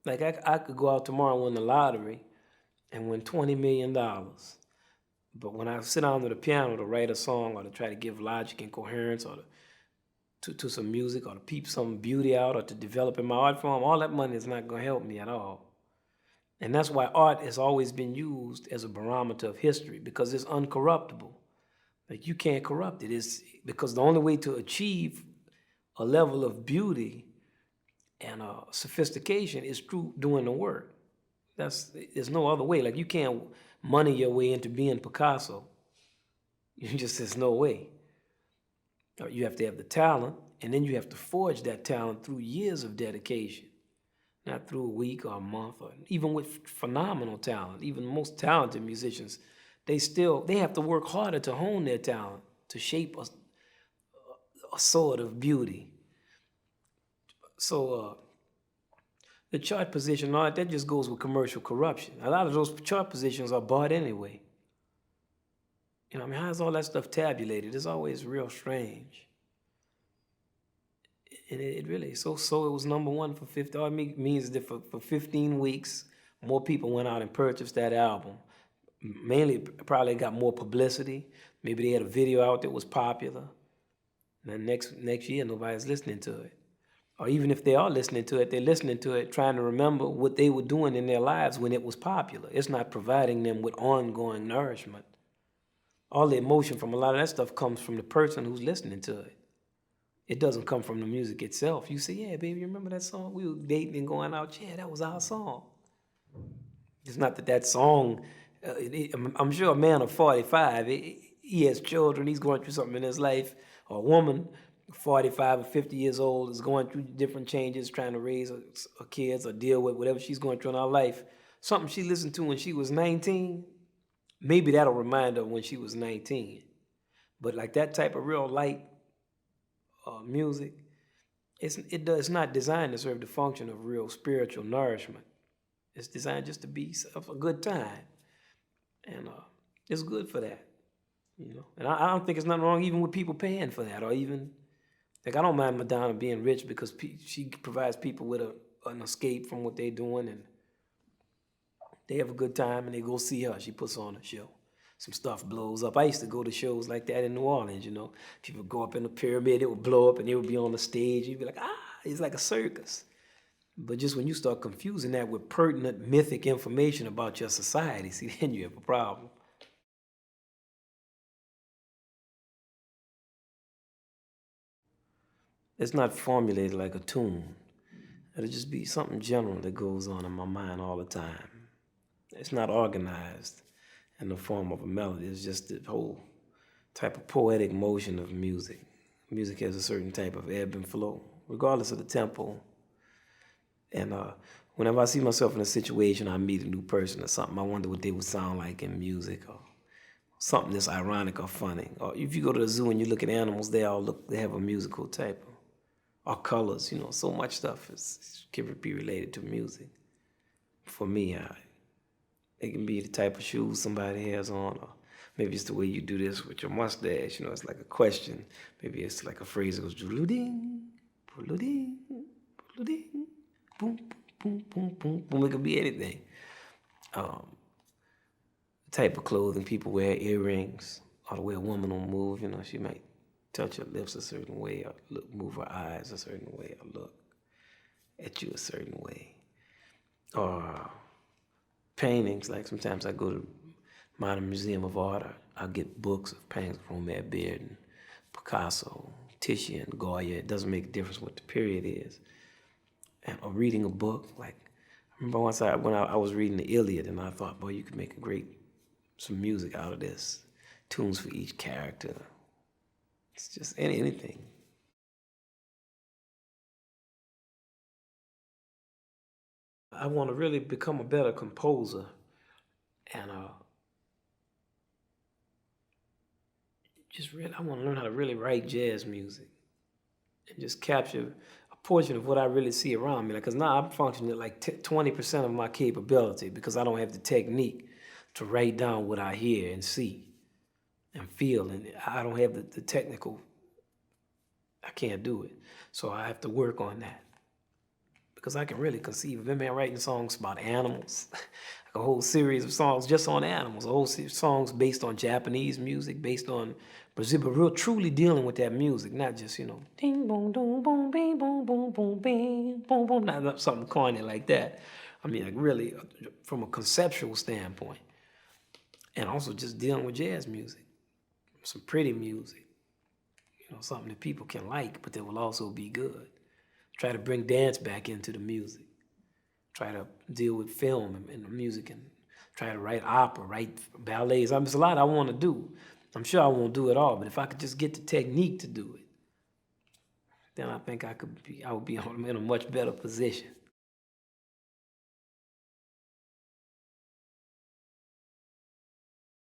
Like I could go out tomorrow and win the lottery and win $20 million. But when I sit down to the piano to write a song or to try to give logic and coherence or to some music or to peep some beauty out or to develop in my art form, all that money is not going to help me at all. And that's why art has always been used as a barometer of history, because it's uncorruptible. Like you can't corrupt it. It's because the only way to achieve a level of beauty and sophistication is through doing the work. There's no other way. Like you can't money your way into being Picasso. There's no way. You have to have the talent, and then you have to forge that talent through years of dedication, not through a week or a month, or even with phenomenal talent. Even the most talented musicians, they have to work harder to hone their talent, to shape a sort of beauty. So the chart position, all that just goes with commercial corruption. A lot of those chart positions are bought anyway. You know, I mean, how's all that stuff tabulated? It's always real strange. And it really, so it was number one for 50. All it means that for 15 weeks, more people went out and purchased that album. Mainly, probably got more publicity. Maybe they had a video out that was popular. And then next year, nobody's listening to it. Or even if they are listening to it, they're listening to it trying to remember what they were doing in their lives when it was popular. It's not providing them with ongoing nourishment. All the emotion from a lot of that stuff comes from the person who's listening to it. It doesn't come from the music itself. You say, yeah, baby, you remember that song? We were dating and going out. Yeah, that was our song. It's not that song, I'm sure a man of 45, he has children, he's going through something in his life. Or a woman, 45 or 50 years old, is going through different changes, trying to raise her kids or deal with whatever she's going through in her life. Something she listened to when she was 19, maybe that'll remind her when she was 19. But like that type of real light music, it's not designed to serve the function of real spiritual nourishment. It's designed just to be a good time. And it's good for that, you know. And I don't think there's nothing wrong even with people paying for that, or even, like, I don't mind Madonna being rich because she provides people with an escape from what they're doing, and they have a good time and they go see her. She puts on a show. Some stuff blows up. I used to go to shows like that in New Orleans, you know. People go up in the pyramid, it would blow up and they would be on the stage. You'd be like, it's like a circus. But just when you start confusing that with pertinent mythic information about your society, see, then you have a problem. It's not formulated like a tune. It'll just be something general that goes on in my mind all the time. It's not organized in the form of a melody. It's just the whole type of poetic motion of music. Music has a certain type of ebb and flow, regardless of the tempo. And whenever I see myself in a situation, I meet a new person or something, I wonder what they would sound like in music, or something that's ironic or funny. Or if you go to the zoo and you look at animals, they have a musical type of, or colors, you know, so much stuff can be related to music. For me, it can be the type of shoes somebody has on, or maybe it's the way you do this with your mustache, you know, it's like a question. Maybe it's like a phrase that goes, "Doo-doo-ding, doo-doo-ding, doo-doo-ding, boom, boom, boom, boom, boom." It could be anything. The type of clothing people wear, earrings, or the way a woman will move, you know, she might touch her lips a certain way, or move her eyes a certain way, or look at you a certain way. Or paintings, like sometimes I go to Modern Museum of Art, I'll get books of paintings from Romare Bearden, Picasso, Titian, Goya. It doesn't make a difference what the period is. Or reading a book, like, I remember once when I was reading the Iliad, and I thought, boy, you could make some music out of this. Tunes for each character. It's just anything. I want to really become a better composer, and I want to learn how to really write jazz music. and just capture a portion of what I really see around me. Because now I'm functioning at like 20% of my capability because I don't have the technique to write down what I hear and see and feel, and I don't have the technical. I can't do it, so I have to work on that because I can really conceive of him writing songs about animals, like a whole series of songs just on animals, a whole series of songs based on Japanese music, based on Brazil, but real truly dealing with that music, not just, ding boom boom boom bing boom boom boom bing boom boom, not something corny like that. I mean, like really from a conceptual standpoint, and also just dealing with jazz music, some pretty music, something that people can like, but that will also be good. Try to bring dance back into the music. Try to deal with film and the music, and try to write opera, write ballets. There's a lot I want to do. I'm sure I won't do it all, but if I could just get the technique to do it, then I think I would be in a much better position.